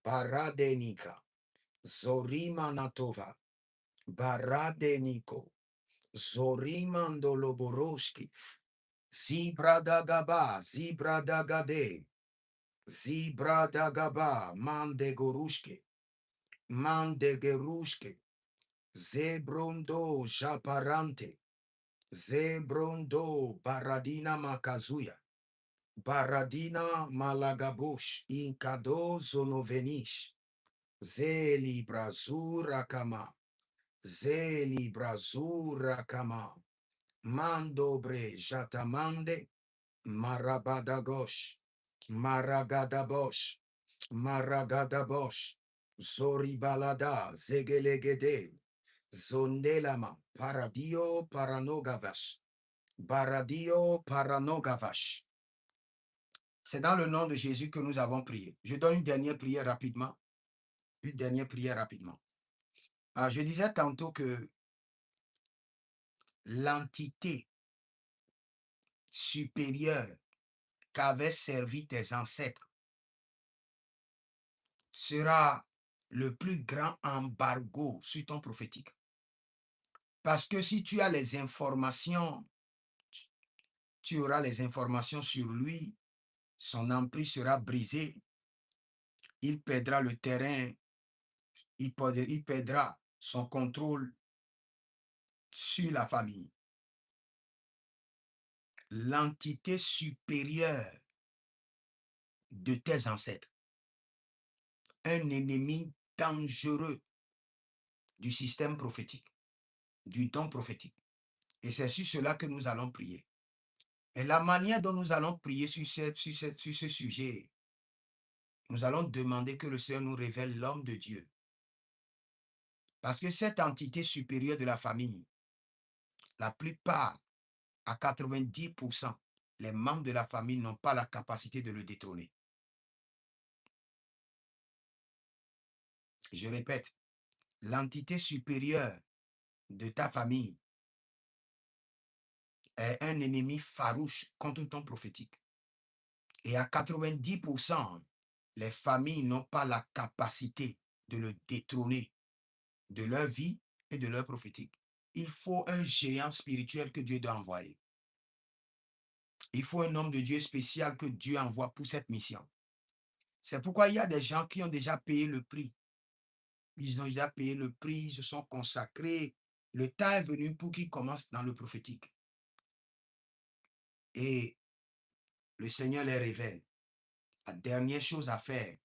Baradenika, Zorima Natova, Baradenico, Zorimando Loboroski, Zibradagaba, Zibradagade, Zibradagaba, Mande gerushke, Zebrondo japarante, Zebrondo baradina makazuya, Baradina malagabush, Inkado zonovenish, Zeli brazura kama, Zeli brazura kama, Mandobre jatamande, Marabadagosh, Maragadabosh, Maragadabosh, Zoribalada, Zegelegede, Zondelama, Paradio, Paranogavas, Baradio Paranogavash. C'est dans le nom de Jésus que nous avons prié. Je donne une dernière prière rapidement. Une dernière prière rapidement. Je disais tantôt que l'entité supérieure qu'avaient servi tes ancêtres sera le plus grand embargo sur ton prophétique. Parce que si tu as les informations, tu auras les informations sur lui, son emprise sera brisée, il perdra le terrain, il perdra son contrôle sur la famille. L'entité supérieure de tes ancêtres, un ennemi dangereux du système prophétique, du don prophétique. Et c'est sur cela que nous allons prier. Et la manière dont nous allons prier sur ce sujet, nous allons demander que le Seigneur nous révèle l'homme de Dieu. Parce que cette entité supérieure de la famille, la plupart, à 90%, les membres de la famille n'ont pas la capacité de le détrôner. Je répète, l'entité supérieure de ta famille est un ennemi farouche contre ton prophétique. Et à 90%, les familles n'ont pas la capacité de le détrôner de leur vie et de leur prophétique. Il faut un géant spirituel que Dieu doit envoyer. Il faut un homme de Dieu spécial que Dieu envoie pour cette mission. C'est pourquoi il y a des gens qui ont déjà payé le prix. Ils ont déjà payé le prix, ils se sont consacrés. Le temps est venu pour qu'ils commencent dans le prophétique. Et le Seigneur les révèle. La dernière chose à faire,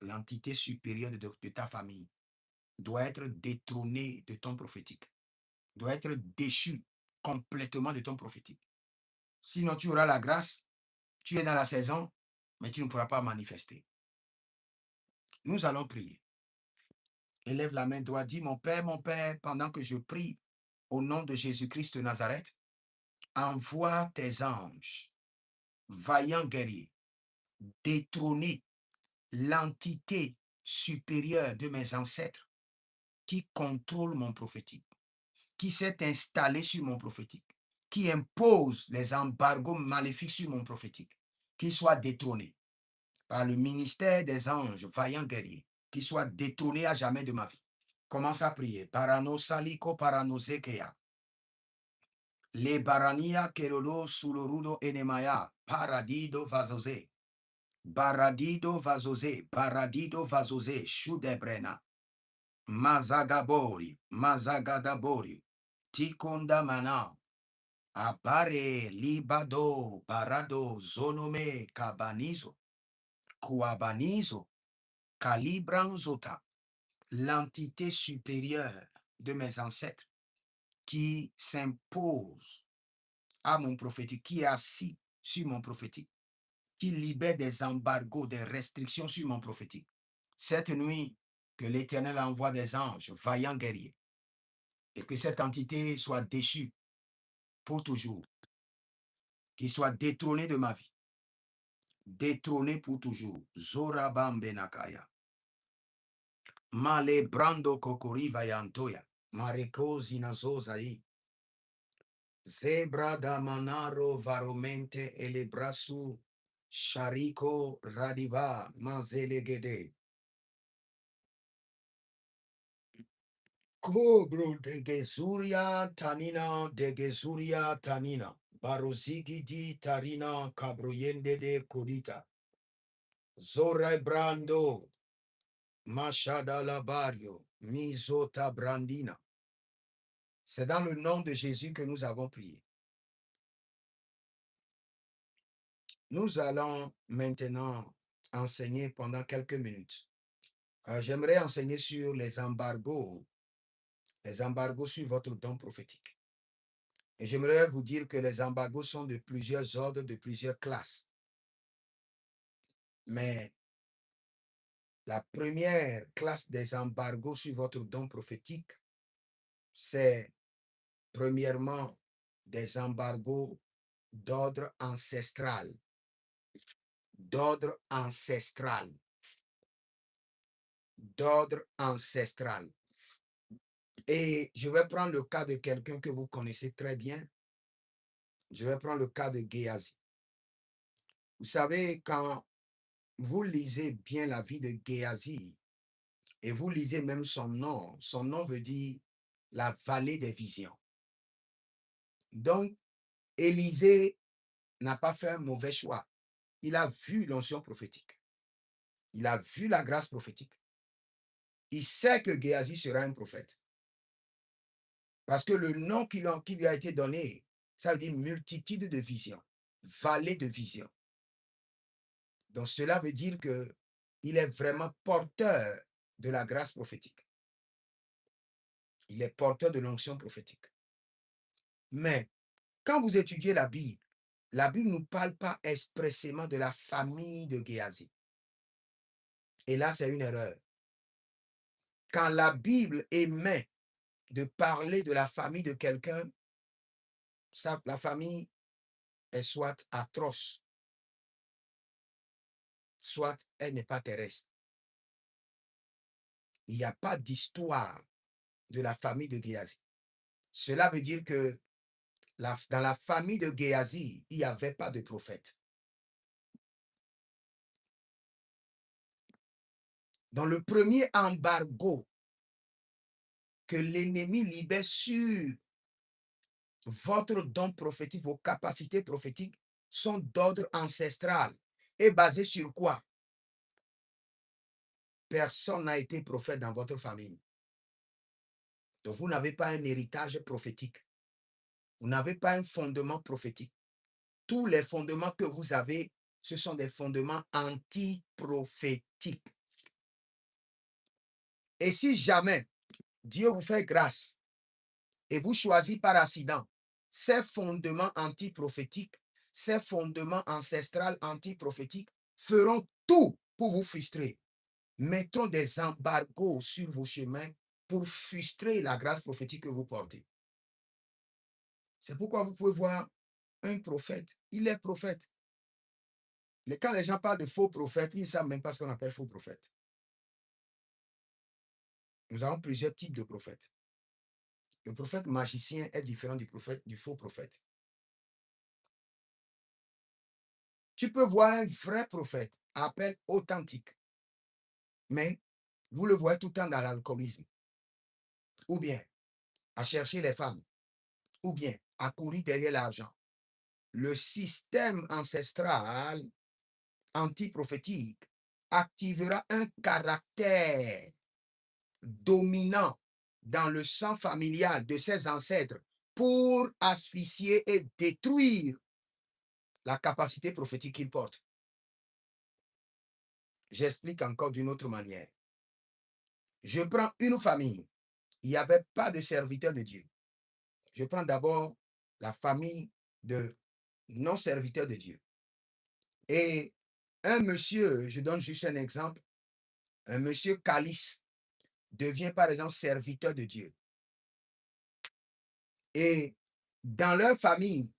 l'entité supérieure de ta famille doit être détrônée de ton prophétique, doit être déchue complètement de ton prophétique. Sinon, tu auras la grâce, tu es dans la saison, mais tu ne pourras pas manifester. Nous allons prier. Élève la main droite, dis, mon Père, pendant que je prie au nom de Jésus-Christ de Nazareth, envoie tes anges, vaillants guerriers, détrôner l'entité supérieure de mes ancêtres qui contrôle mon prophétique, qui s'est installé sur mon prophétique, qui impose les embargos maléfiques sur mon prophétique, qu'il soit détrôné par le ministère des anges, vaillants guerriers, qu'il soit détrôné à jamais de ma vie. Commence à prier. Parano saliko paranosekea. Le barania kerolo sulorudo enemaya. Paradido vazose. Baradido vazose. Baradido vazose. Shudebrena. Mazagabori. Mazagadabori. Tikonda mana. Apare libado. Barado. Zonome. Kabanizo. Kuabanizo. Calibranzota. L'entité supérieure de mes ancêtres qui s'impose à mon prophétique, qui est assis sur mon prophétique, qui libère des embargos, des restrictions sur mon prophétique. Cette nuit, que l'Éternel envoie des anges, vaillants guerriers, et que cette entité soit déchue pour toujours, qu'il soit détrôné de ma vie, détrôné pour toujours. Zorabam Benakaya. Male brando kokori vayantoya. Mareko zinazozai. Zebra da manaro varomente elebrasu shariko radiva mazelegede. Kobro de gezuria tanina. Barozigi di tarina cabroyende de kodita. Zora brando machada labario misota brandina. C'est dans le nom de Jésus que nous avons prié. Nous allons maintenant enseigner pendant quelques minutes. J'aimerais enseigner sur les embargos sur votre don prophétique. Et j'aimerais vous dire que les embargos sont de plusieurs ordres, de plusieurs classes. Mais la première classe des embargos sur votre don prophétique, c'est premièrement des embargos d'ordre ancestral. D'ordre ancestral. D'ordre ancestral. Et je vais prendre le cas de quelqu'un que vous connaissez très bien. Je vais prendre le cas de Géasi. Vous savez, quand vous lisez bien la vie de Géasi, et vous lisez même son nom veut dire la vallée des visions. Donc, Élisée n'a pas fait un mauvais choix. Il a vu l'onction prophétique. Il a vu la grâce prophétique. Il sait que Géasi sera un prophète. Parce que le nom qui lui a été donné, ça veut dire multitude de visions, vallée de visions. Donc cela veut dire qu'il est vraiment porteur de la grâce prophétique. Il est porteur de l'onction prophétique. Mais quand vous étudiez la Bible ne nous parle pas expressément de la famille de Géasi. Et là, c'est une erreur. Quand la Bible émet de parler de la famille de quelqu'un, la famille est soit atroce, soit elle n'est pas terrestre. Il n'y a pas d'histoire de la famille de Géasi. Cela veut dire que dans la famille de Géasi, il n'y avait pas de prophète. Dans le premier embargo que l'ennemi libère sur votre don prophétique, vos capacités prophétiques sont d'ordre ancestral et basées sur quoi? Personne n'a été prophète dans votre famille. Donc vous n'avez pas un héritage prophétique. Vous n'avez pas un fondement prophétique. Tous les fondements que vous avez, ce sont des fondements antiprophétiques. Et si jamais Dieu vous fait grâce et vous choisissez par accident ces fondements antiprophétiques, ces fondements ancestrales antiprophétiques feront tout pour vous frustrer. Mettront des embargos sur vos chemins pour frustrer la grâce prophétique que vous portez. C'est pourquoi vous pouvez voir un prophète, il est prophète. Mais quand les gens parlent de faux prophètes, ils ne savent même pas ce qu'on appelle faux prophète. Nous avons plusieurs types de prophètes. Le prophète magicien est différent du faux prophète. Tu peux voir un vrai prophète, appel authentique, mais vous le voyez tout le temps dans l'alcoolisme, ou bien à chercher les femmes, ou bien à courir derrière l'argent. Le système ancestral antiprophétique activera un caractère dominant dans le sang familial de ses ancêtres pour asphyxier et détruire la capacité prophétique qu'il porte. J'explique encore d'une autre manière. Je prends une famille. Il n'y avait pas de serviteur de Dieu. Je prends d'abord la famille de non-serviteurs de Dieu. Et un monsieur, je donne juste un exemple, un monsieur calice devient par exemple serviteur de Dieu. Et dans leur famille,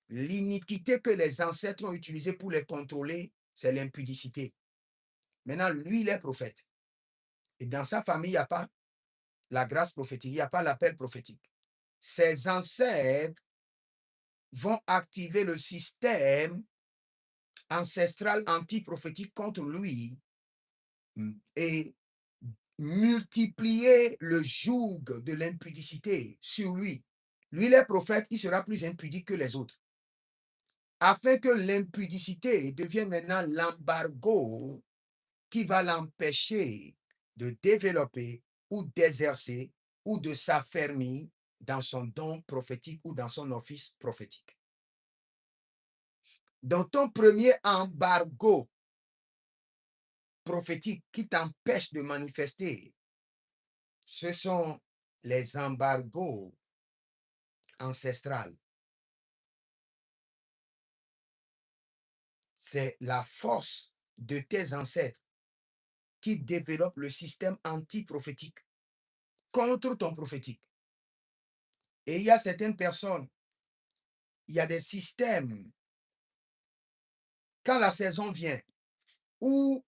l'iniquité que les ancêtres ont utilisée pour les contrôler, c'est l'impudicité. Maintenant, lui, il est prophète. Et dans sa famille, il n'y a pas la grâce prophétique, il n'y a pas l'appel prophétique. Ses ancêtres vont activer le système ancestral antiprophétique contre lui et multiplier le joug de l'impudicité sur lui. Lui, il est prophète, il sera plus impudique que les autres. Afin que l'impudicité devienne maintenant l'embargo qui va l'empêcher de développer ou d'exercer ou de s'affermir dans son don prophétique ou dans son office prophétique. Dans ton premier embargo prophétique qui t'empêche de manifester, ce sont les embargos ancestrales. C'est la force de tes ancêtres qui développe le système il y a des systèmes, quand la saison vient, où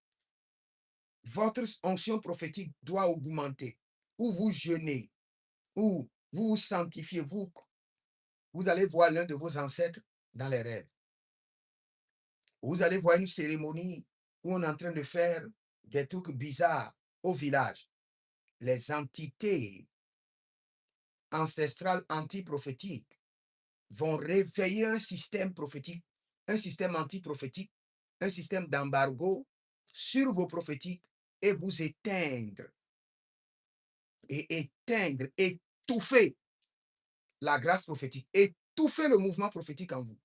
votre onction prophétique doit augmenter, où vous jeûnez, où vous vous sanctifiez, vous allez voir l'un de vos ancêtres dans les rêves. Vous allez voir une cérémonie où on est en train de faire des trucs bizarres au village. Les entités ancestrales antiprophétiques vont réveiller un système prophétique, un système antiprophétique, un système d'embargo sur vos prophétiques et vous éteindre, étouffer la grâce prophétique, étouffer le mouvement prophétique en vous.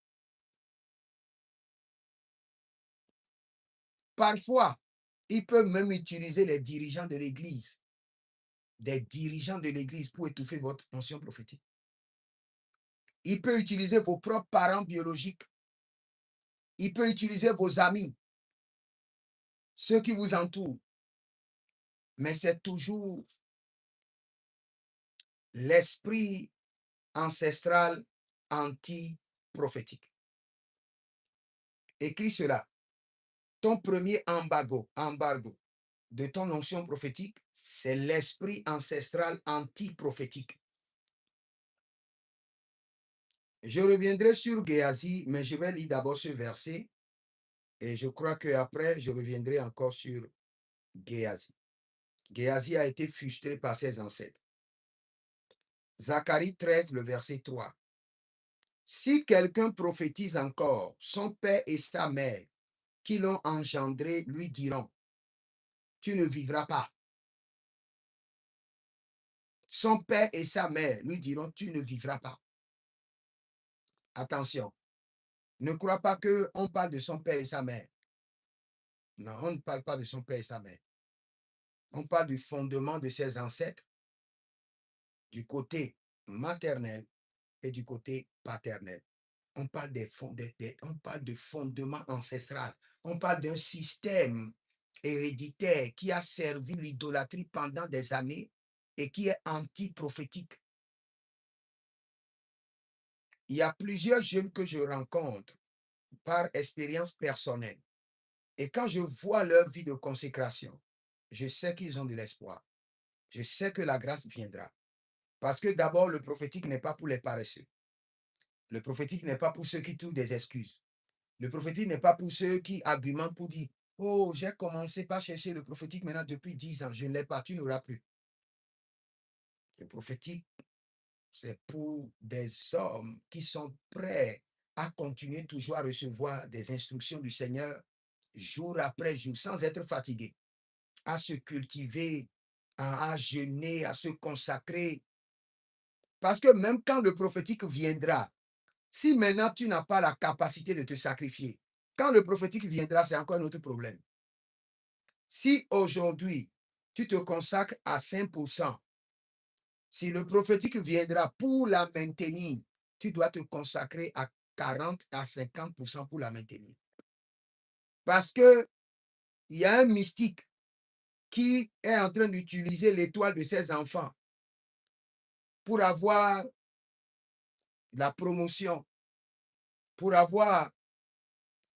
Parfois, ils peuvent même utiliser les dirigeants de l'Église, des dirigeants de l'Église pour étouffer votre onction prophétique. Il peut utiliser vos propres parents biologiques. Il peut utiliser vos amis, ceux qui vous entourent. Mais c'est toujours l'esprit ancestral anti-prophétique. Écris cela. Ton premier embargo de ton onction prophétique, c'est l'esprit ancestral anti-prophétique. Je reviendrai sur Géasi, mais je vais lire d'abord ce verset et je crois qu'après, je reviendrai encore sur Géasi. Géasi a été frustré par ses ancêtres. Zacharie 13, le verset 3. Si quelqu'un prophétise encore, son père et sa mère qui l'ont engendré lui diront, tu ne vivras pas. Son père et sa mère lui diront, tu ne vivras pas. Attention, ne crois pas qu'on parle de son père et sa mère. Non, on ne parle pas de son père et sa mère. On parle du fondement de ses ancêtres, du côté maternel et du côté paternel. On parle on parle de fondement ancestral. On parle d'un système héréditaire qui a servi l'idolâtrie pendant des années et qui est anti-prophétique. Il y a plusieurs jeunes que je rencontre par expérience personnelle. Et quand je vois leur vie de consécration, je sais qu'ils ont de l'espoir. Je sais que la grâce viendra. Parce que d'abord, le prophétique n'est pas pour les paresseux. Le prophétique n'est pas pour ceux qui trouvent des excuses. Le prophétique n'est pas pour ceux qui argumentent pour dire, oh, j'ai commencé par chercher le prophétique maintenant depuis 10 ans, je ne l'ai pas, tu n'auras plus. Le prophétique, c'est pour des hommes qui sont prêts à continuer toujours à recevoir des instructions du Seigneur jour après jour, sans être fatigués, à se cultiver, à jeûner, à se consacrer. Parce que même quand le prophétique viendra, si maintenant tu n'as pas la capacité de te sacrifier, quand le prophétique viendra, c'est encore un autre problème. Si aujourd'hui, tu te consacres à 5%, si le prophétique viendra pour la maintenir, tu dois te consacrer à 40 à 50% pour la maintenir. Parce que il y a un mystique qui est en train d'utiliser l'étoile de ses enfants pour avoir la promotion, pour avoir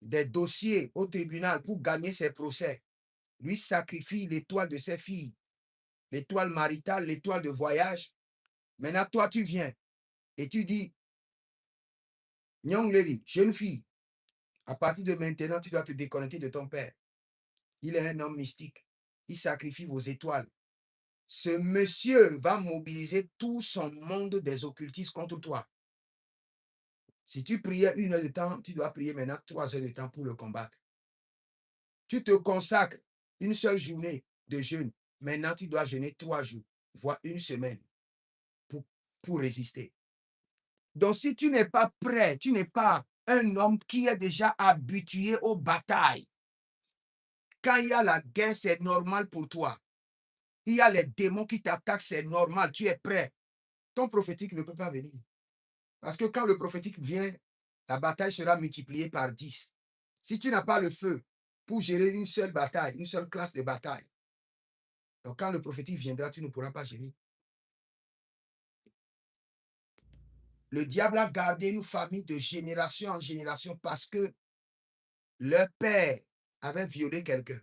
des dossiers au tribunal, pour gagner ses procès. Lui sacrifie l'étoile de ses filles, l'étoile maritale, l'étoile de voyage. Maintenant, toi, tu viens et tu dis, Nyong Lady, jeune fille, à partir de maintenant, tu dois te déconnecter de ton père. Il est un homme mystique. Il sacrifie vos étoiles. Ce monsieur va mobiliser tout son monde des occultistes contre toi. Si tu priais 1 heure de temps, tu dois prier maintenant 3 heures de temps pour le combattre. Tu te consacres une seule journée de jeûne. Maintenant, tu dois jeûner 3 jours, voire 1 semaine pour résister. Donc, si tu n'es pas prêt, tu n'es pas un homme qui est déjà habitué aux batailles. Quand il y a la guerre, c'est normal pour toi. Il y a les démons qui t'attaquent, c'est normal, tu es prêt. Ton prophétique ne peut pas venir. Parce que quand le prophétique vient, la bataille sera multipliée par 10. Si tu n'as pas le feu pour gérer une seule bataille, une seule classe de bataille, donc quand le prophétique viendra, tu ne pourras pas gérer. Le diable a gardé une famille de génération en génération parce que leur père avait violé quelqu'un.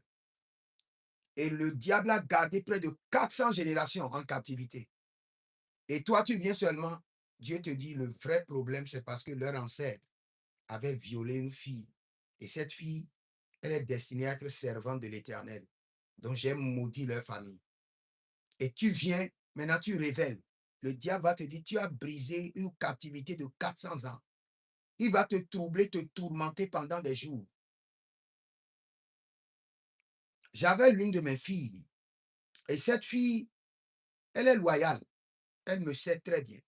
Et le diable a gardé près de 400 générations en captivité. Et toi, tu viens seulement, Dieu te dit, le vrai problème, c'est parce que leur ancêtre avait violé une fille. Et cette fille, elle est destinée à être servante de l'Éternel. Donc, j'ai maudit leur famille. Et tu viens, maintenant tu révèles. Le diable va te dire, tu as brisé une captivité de 400 ans. Il va te troubler, te tourmenter pendant des jours. J'avais l'une de mes filles. Et cette fille, elle est loyale. Elle me sait très bien.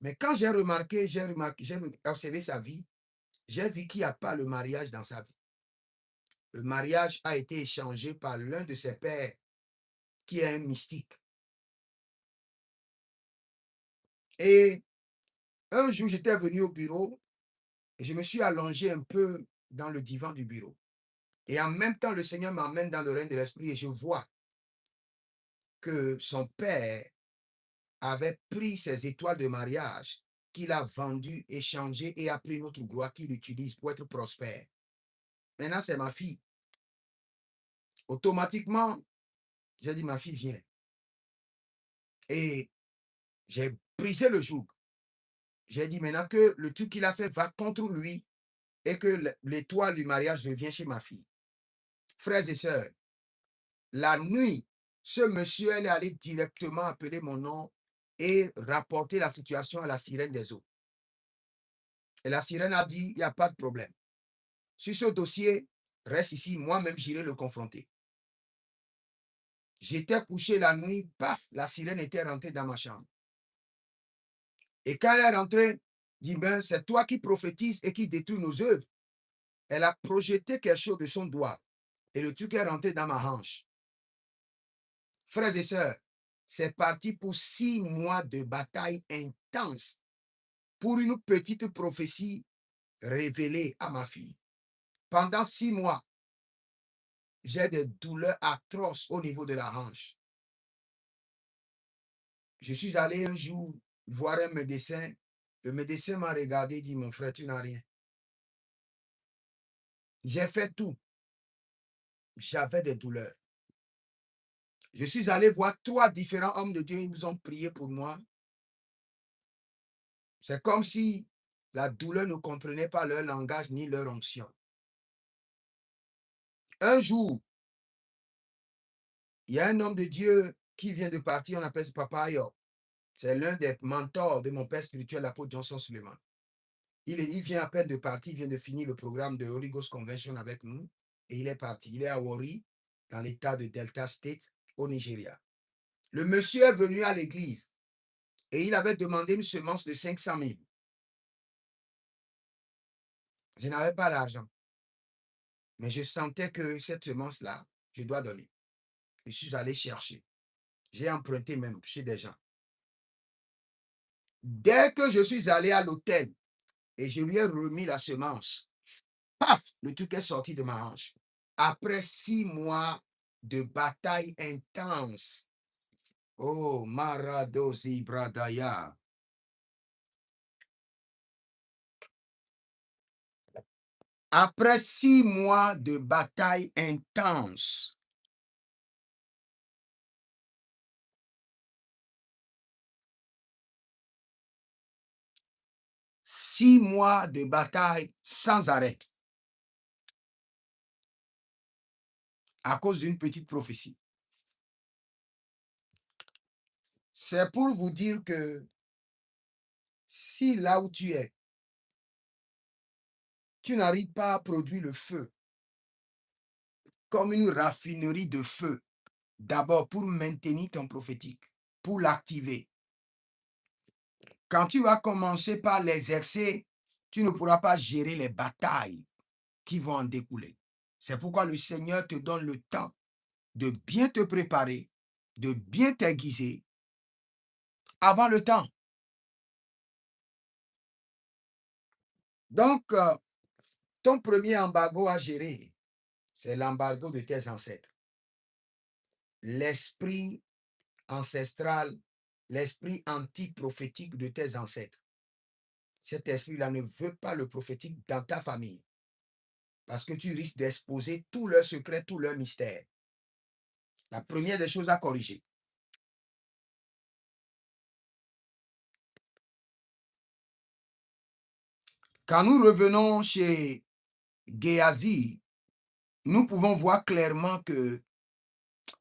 Mais quand j'ai observé sa vie, j'ai vu qu'il n'y a pas le mariage dans sa vie. Le mariage a été échangé par l'un de ses pères qui est un mystique. Et un jour, j'étais venu au bureau et je me suis allongé un peu dans le divan du bureau. Et en même temps, le Seigneur m'emmène dans le règne de l'Esprit et je vois que son père avait pris ses étoiles de mariage qu'il a vendues, échangées et a pris une autre gloire qu'il utilise pour être prospère. Maintenant, c'est ma fille. Automatiquement, j'ai dit, ma fille, viens. Et j'ai brisé le joug. J'ai dit maintenant que le truc qu'il a fait va contre lui et que l'étoile du mariage revient chez ma fille. Frères et sœurs, la nuit, ce monsieur, elle est allé directement appeler mon nom et rapporter la situation à la sirène des eaux. Et la sirène a dit, il n'y a pas de problème. Sur ce dossier, reste ici, moi-même, j'irai le confronter. J'étais couché la nuit, paf, la sirène était rentrée dans ma chambre. Et quand elle est rentrée, dit, ben, c'est toi qui prophétises et qui détruis nos œuvres. Elle a projeté quelque chose de son doigt et le truc est rentré dans ma hanche. Frères et sœurs, c'est parti pour 6 mois de bataille intense pour une petite prophétie révélée à ma fille. Pendant 6 mois, j'ai des douleurs atroces au niveau de la hanche. Je suis allé un jour voir un médecin. Le médecin m'a regardé et dit, mon frère, tu n'as rien. J'ai fait tout. J'avais des douleurs. Je suis allé voir 3 différents hommes de Dieu. Ils ont prié pour moi. C'est comme si la douleur ne comprenait pas leur langage ni leur onction. Un jour, il y a un homme de Dieu qui vient de partir, on appelle ce Papa Ayo. C'est l'un des mentors de mon père spirituel, l'apôtre Johnson Suleiman. Il vient à peine de partir, il vient de finir le programme de Holy Ghost Convention avec nous et il est parti. Il est à Warri, dans l'état de Delta State, au Nigeria. Le monsieur est venu à l'église et il avait demandé une semence de 500 000. Je n'avais pas l'argent, mais je sentais que cette semence-là, je dois donner. Je suis allé chercher. J'ai emprunté même chez des gens. Dès que je suis allé à l'hôtel et je lui ai remis la semence, paf, le truc est sorti de ma hanche. Après 6 mois de bataille intense. Oh, Maradosi Bradaya. Après 6 mois de bataille intense, six mois de bataille sans arrêt, à cause d'une petite prophétie. C'est pour vous dire que si là où tu es, tu n'arrives pas à produire le feu comme une raffinerie de feu, d'abord pour maintenir ton prophétique, pour l'activer. Quand tu vas commencer par l'exercer, tu ne pourras pas gérer les batailles qui vont en découler. C'est pourquoi le Seigneur te donne le temps de bien te préparer, de bien t'aiguiser avant le temps. Donc, ton premier embargo à gérer, c'est l'embargo de tes ancêtres. L'esprit ancestral, l'esprit anti-prophétique de tes ancêtres. Cet esprit-là ne veut pas le prophétique dans ta famille. Parce que tu risques d'exposer tous leurs secrets, tous leurs mystères. La première des choses à corriger. Quand nous revenons chez Géasi, nous pouvons voir clairement que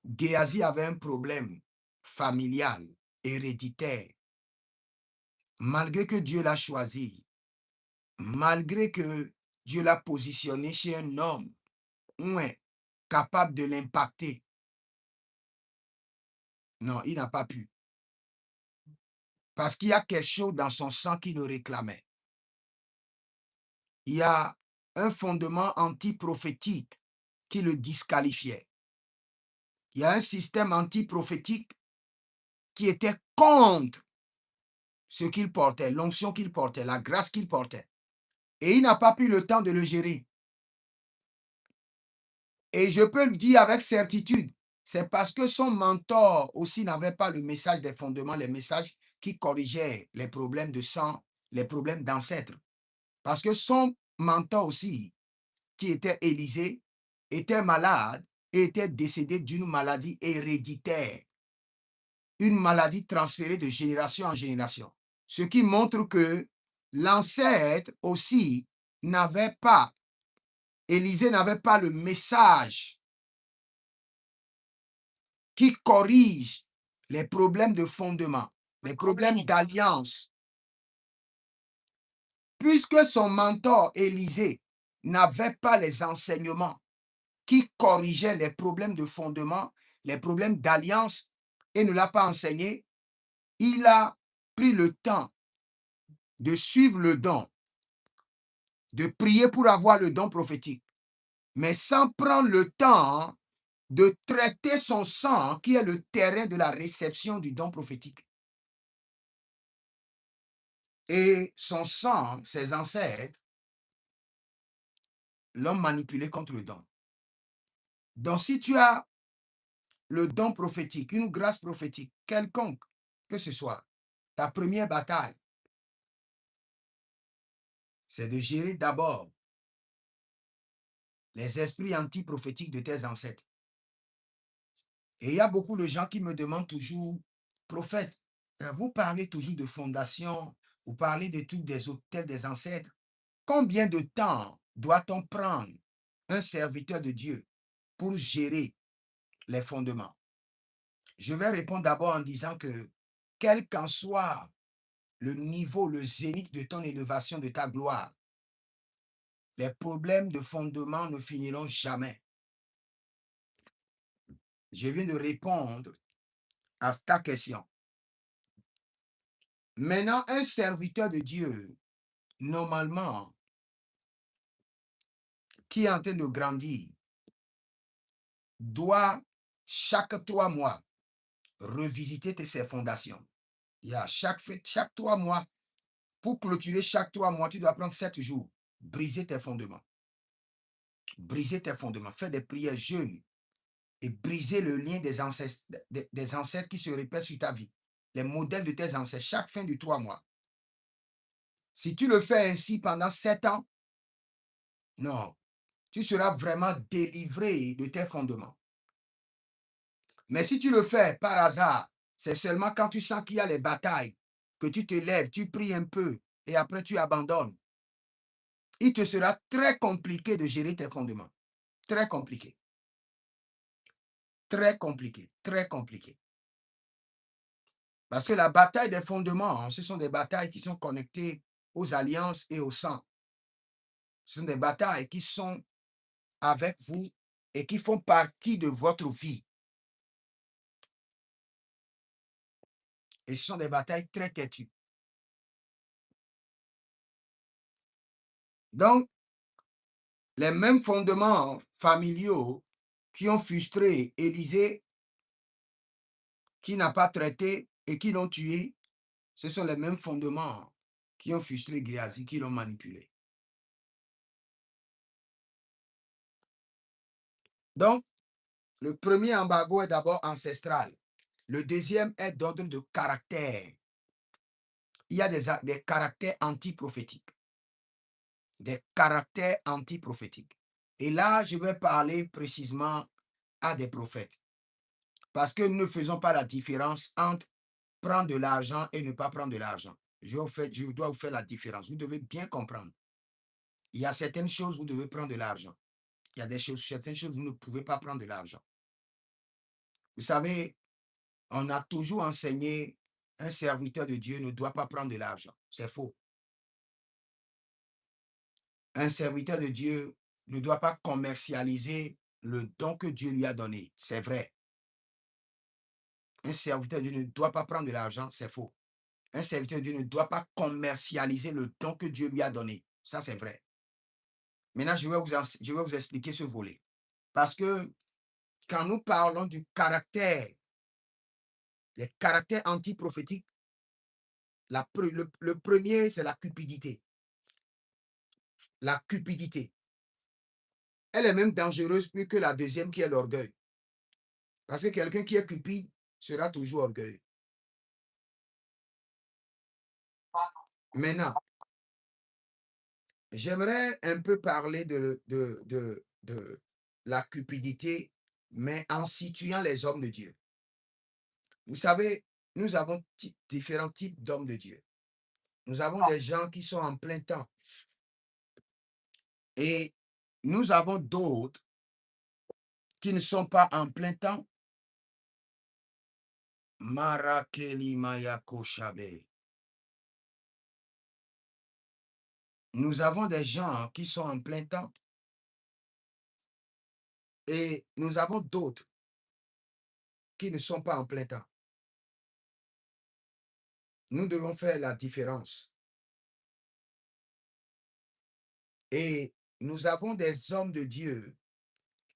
Géasi avait un problème familial, héréditaire. Malgré que Dieu l'a choisi, malgré que Dieu l'a positionné chez un homme capable de l'impacter, non, il n'a pas pu. Parce qu'il y a quelque chose dans son sang qui le réclamait. Il y a un fondement anti-prophétique qui le disqualifiait. Il y a un système anti-prophétique qui était contre ce qu'il portait, l'onction qu'il portait, la grâce qu'il portait. Et il n'a pas pris le temps de le gérer. Et je peux le dire avec certitude, c'est parce que son mentor aussi n'avait pas le message des fondements, les messages qui corrigeaient les problèmes de sang, les problèmes d'ancêtres. Parce que son mentor aussi, qui était Élisée, était malade et était décédé d'une maladie héréditaire. Une maladie transférée de génération en génération. Ce qui montre que l'ancêtre aussi n'avait pas, Élisée n'avait pas le message qui corrige les problèmes de fondement, les problèmes d'alliance. Puisque son mentor Élisée n'avait pas les enseignements qui corrigeaient les problèmes de fondement, les problèmes d'alliance, et ne l'a pas enseigné, il a pris le temps de suivre le don, de prier pour avoir le don prophétique, mais sans prendre le temps de traiter son sang, qui est le terrain de la réception du don prophétique. Et son sang, ses ancêtres, l'ont manipulé contre le don. Donc, si tu as le don prophétique, une grâce prophétique, quelconque que ce soit, ta première bataille, c'est de gérer d'abord les esprits anti-prophétiques de tes ancêtres. Et il y a beaucoup de gens qui me demandent toujours, prophète, vous parlez toujours de fondation, vous parlez de tout des hôtels des ancêtres. Combien de temps doit-on prendre un serviteur de Dieu pour gérer les fondements? Je vais répondre d'abord en disant que, quel qu'en soit le niveau, le zénith de ton élévation, de ta gloire, les problèmes de fondement ne finiront jamais. Je viens de répondre à ta question. Maintenant, un serviteur de Dieu, normalement, qui est en train de grandir, doit chaque 3 mois revisiter ses fondations. Il y a chaque 3 mois, pour clôturer chaque 3 mois, tu dois prendre 7 jours, briser tes fondements. Briser tes fondements, faire des prières jeûnes et briser le lien des ancêtres qui se répètent sur ta vie. Les modèles de tes ancêtres, chaque fin de 3 mois. Si tu le fais ainsi pendant 7 ans, non, tu seras vraiment délivré de tes fondements. Mais si tu le fais par hasard, c'est seulement quand tu sens qu'il y a les batailles, que tu te lèves, tu pries un peu et après tu abandonnes. Il te sera très compliqué de gérer tes fondements. Très compliqué. Très compliqué. Très compliqué. Parce que la bataille des fondements, ce sont des batailles qui sont connectées aux alliances et au sang. Ce sont des batailles qui sont avec vous et qui font partie de votre vie. Et ce sont des batailles très têtues. Donc, les mêmes fondements familiaux qui ont frustré Élisée, qui n'a pas traité et qui l'ont tué, ce sont les mêmes fondements qui ont frustré Géasi, qui l'ont manipulé. Donc, le premier embargo est d'abord ancestral. Le deuxième est d'ordre de caractère. Il y a des caractères antiprophétiques. Des caractères antiprophétiques. Et là, je vais parler précisément à des prophètes. Parce que nous ne faisons pas la différence entre prendre de l'argent et ne pas prendre de l'argent. Je dois vous faire la différence. Vous devez bien comprendre. Il y a certaines choses, vous devez prendre de l'argent. Il y a certaines choses, vous ne pouvez pas prendre de l'argent. Vous savez, on a toujours enseigné, un serviteur de Dieu ne doit pas prendre de l'argent. C'est faux. Un serviteur de Dieu ne doit pas commercialiser le don que Dieu lui a donné. C'est vrai. Un serviteur de Dieu ne doit pas prendre de l'argent. C'est faux. Un serviteur de Dieu ne doit pas commercialiser le don que Dieu lui a donné. Ça, c'est vrai. Maintenant, je vais vous expliquer ce volet. Parce que quand nous parlons du caractère, les caractères antiprophétiques, le premier, c'est la cupidité. La cupidité. Elle est même dangereuse plus que la deuxième qui est l'orgueil. Parce que quelqu'un qui est cupide sera toujours orgueilleux. Maintenant, j'aimerais un peu parler de la cupidité, mais en situant les hommes de Dieu. Vous savez, nous avons différents types d'hommes de Dieu. Nous avons des gens qui sont en plein temps. Et nous avons d'autres qui ne sont pas en plein temps. Marakeli Mayako Shabe. Nous avons des gens qui sont en plein temps. Et nous avons d'autres qui ne sont pas en plein temps. Nous devons faire la différence. Et nous avons des hommes de Dieu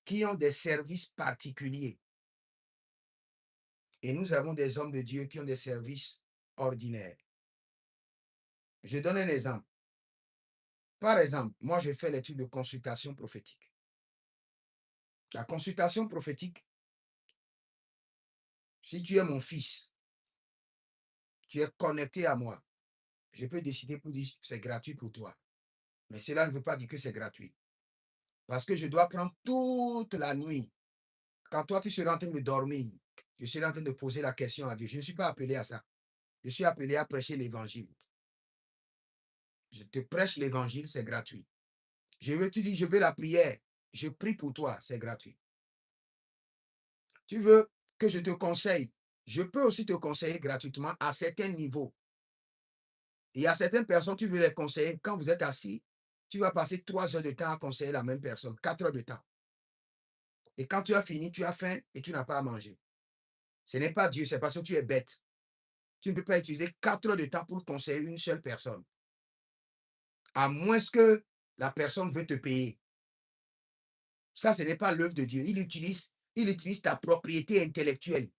qui ont des services particuliers. Et nous avons des hommes de Dieu qui ont des services ordinaires. Je donne un exemple. Par exemple, moi, je fais l'étude de consultation prophétique. La consultation prophétique, si tu es mon fils, tu es connecté à moi, je peux décider pour dire que c'est gratuit pour toi. Mais cela ne veut pas dire que c'est gratuit. Parce que je dois prendre toute la nuit. Quand toi, tu seras en train de dormir, je serai en train de poser la question à Dieu. Je ne suis pas appelé à ça. Je suis appelé à prêcher l'évangile. Je te prêche l'évangile, c'est gratuit. Tu dis, je veux la prière. Je prie pour toi, c'est gratuit. Tu veux que je te conseille. Je peux aussi te conseiller gratuitement à certains niveaux. Il y a certaines personnes, tu veux les conseiller. Quand vous êtes assis, tu vas passer 3 heures de temps à conseiller la même personne, 4 heures de temps. Et quand tu as fini, tu as faim et tu n'as pas à manger. Ce n'est pas Dieu, c'est parce que tu es bête. Tu ne peux pas utiliser 4 heures de temps pour conseiller une seule personne. À moins que la personne veut te payer. Ça, ce n'est pas l'œuvre de Dieu. Il utilise ta propriété intellectuelle.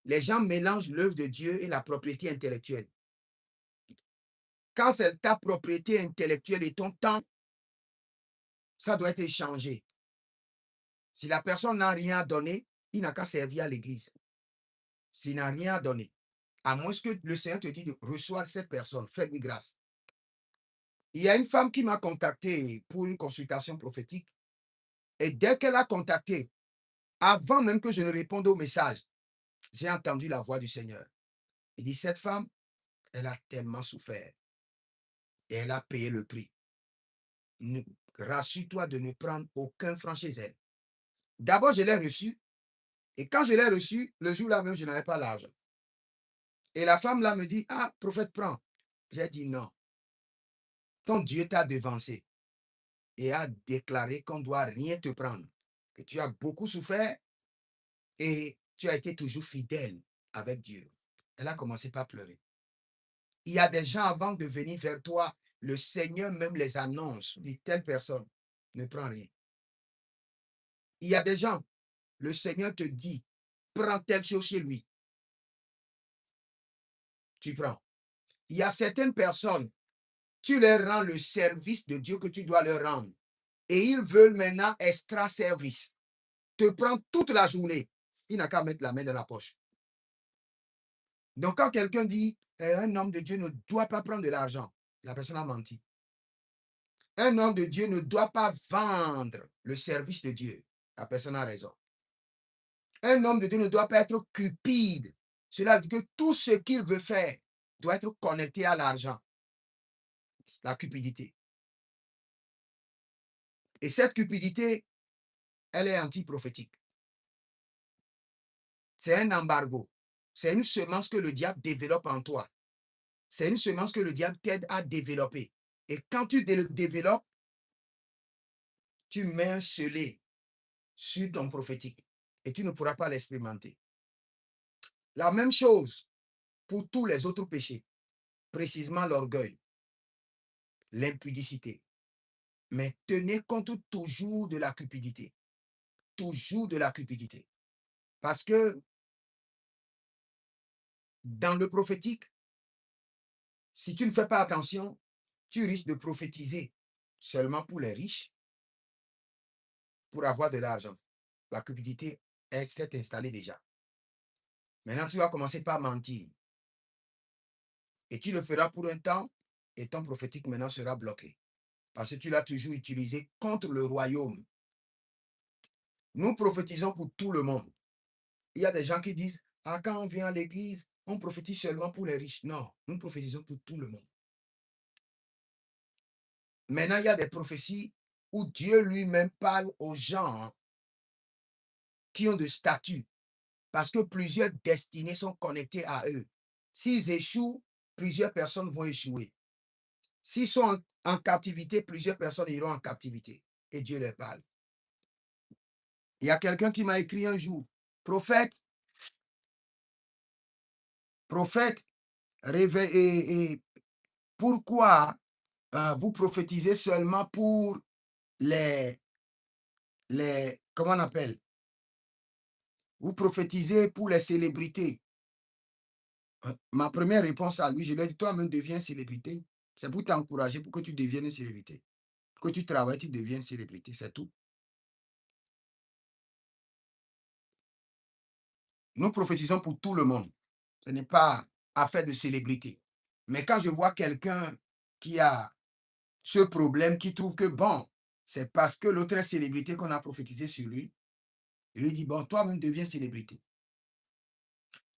Les gens mélangent l'œuvre de Dieu et la propriété intellectuelle. Quand c'est ta propriété intellectuelle et ton temps, ça doit être échangé. Si la personne n'a rien à donner, il n'a qu'à servir à l'église. S'il n'a rien à donner, à moins que le Seigneur te dise de recevoir cette personne, fais-lui grâce. Il y a une femme qui m'a contacté pour une consultation prophétique. Et dès qu'elle a contacté, avant même que je ne réponde au message, j'ai entendu la voix du Seigneur. Il dit, cette femme, elle a tellement souffert. Et elle a payé le prix. Rassure-toi de ne prendre aucun franc chez elle. D'abord, je l'ai reçu. Et quand je l'ai reçu, le jour-là même, je n'avais pas l'argent. Et la femme là me dit, ah, prophète, prends. J'ai dit non. Ton Dieu t'a devancé et a déclaré qu'on ne doit rien te prendre. Que tu as beaucoup souffert et tu as été toujours fidèle avec Dieu. Elle a commencé par pleurer. Il y a des gens avant de venir vers toi, le Seigneur même les annonce, dit telle personne ne prend rien. Il y a des gens, le Seigneur te dit, prends telle chose chez lui. Tu prends. Il y a certaines personnes, tu leur rends le service de Dieu que tu dois leur rendre. Et ils veulent maintenant extra service. Te prendre toute la journée. Il n'a qu'à mettre la main dans la poche. Donc, quand quelqu'un dit un homme de Dieu ne doit pas prendre de l'argent, la personne a menti. Un homme de Dieu ne doit pas vendre le service de Dieu. La personne a raison. Un homme de Dieu ne doit pas être cupide. Cela veut dire que tout ce qu'il veut faire doit être connecté à l'argent. La cupidité. Et cette cupidité, elle est antiprophétique. C'est un embargo. C'est une semence que le diable développe en toi. C'est une semence que le diable t'aide à développer. Et quand tu le développes, tu mets un scellé sur ton prophétique et tu ne pourras pas l'expérimenter. La même chose pour tous les autres péchés, précisément l'orgueil, l'impudicité. Mais tenez compte toujours de la cupidité. Toujours de la cupidité. Parce que dans le prophétique, si tu ne fais pas attention, tu risques de prophétiser seulement pour les riches, pour avoir de l'argent. La cupidité s'est installée déjà. Maintenant, tu vas commencer par mentir. Et tu le feras pour un temps, et ton prophétique maintenant sera bloqué. Parce que tu l'as toujours utilisé contre le royaume. Nous prophétisons pour tout le monde. Il y a des gens qui disent, ah, quand on vient à l'église, on prophétise seulement pour les riches. Non, nous prophétisons pour tout le monde. Maintenant, il y a des prophéties où Dieu lui-même parle aux gens qui ont de statut. Parce que plusieurs destinées sont connectées à eux. S'ils échouent, plusieurs personnes vont échouer. S'ils sont en captivité, plusieurs personnes iront en captivité. Et Dieu les parle. Il y a quelqu'un qui m'a écrit un jour, prophète, et pourquoi vous prophétisez seulement pour comment on appelle? Vous prophétisez pour les célébrités. Ma première réponse à lui, je lui ai dit, toi-même deviens célébrité. C'est pour t'encourager, pour que tu deviennes une célébrité. Pour que tu travailles, tu deviens célébrité, c'est tout. Nous prophétisons pour tout le monde. Ce n'est pas affaire de célébrité. Mais quand je vois quelqu'un qui a ce problème, qui trouve que bon, c'est parce que l'autre est célébrité qu'on a prophétisé sur lui, je lui dis, bon, toi-même deviens célébrité.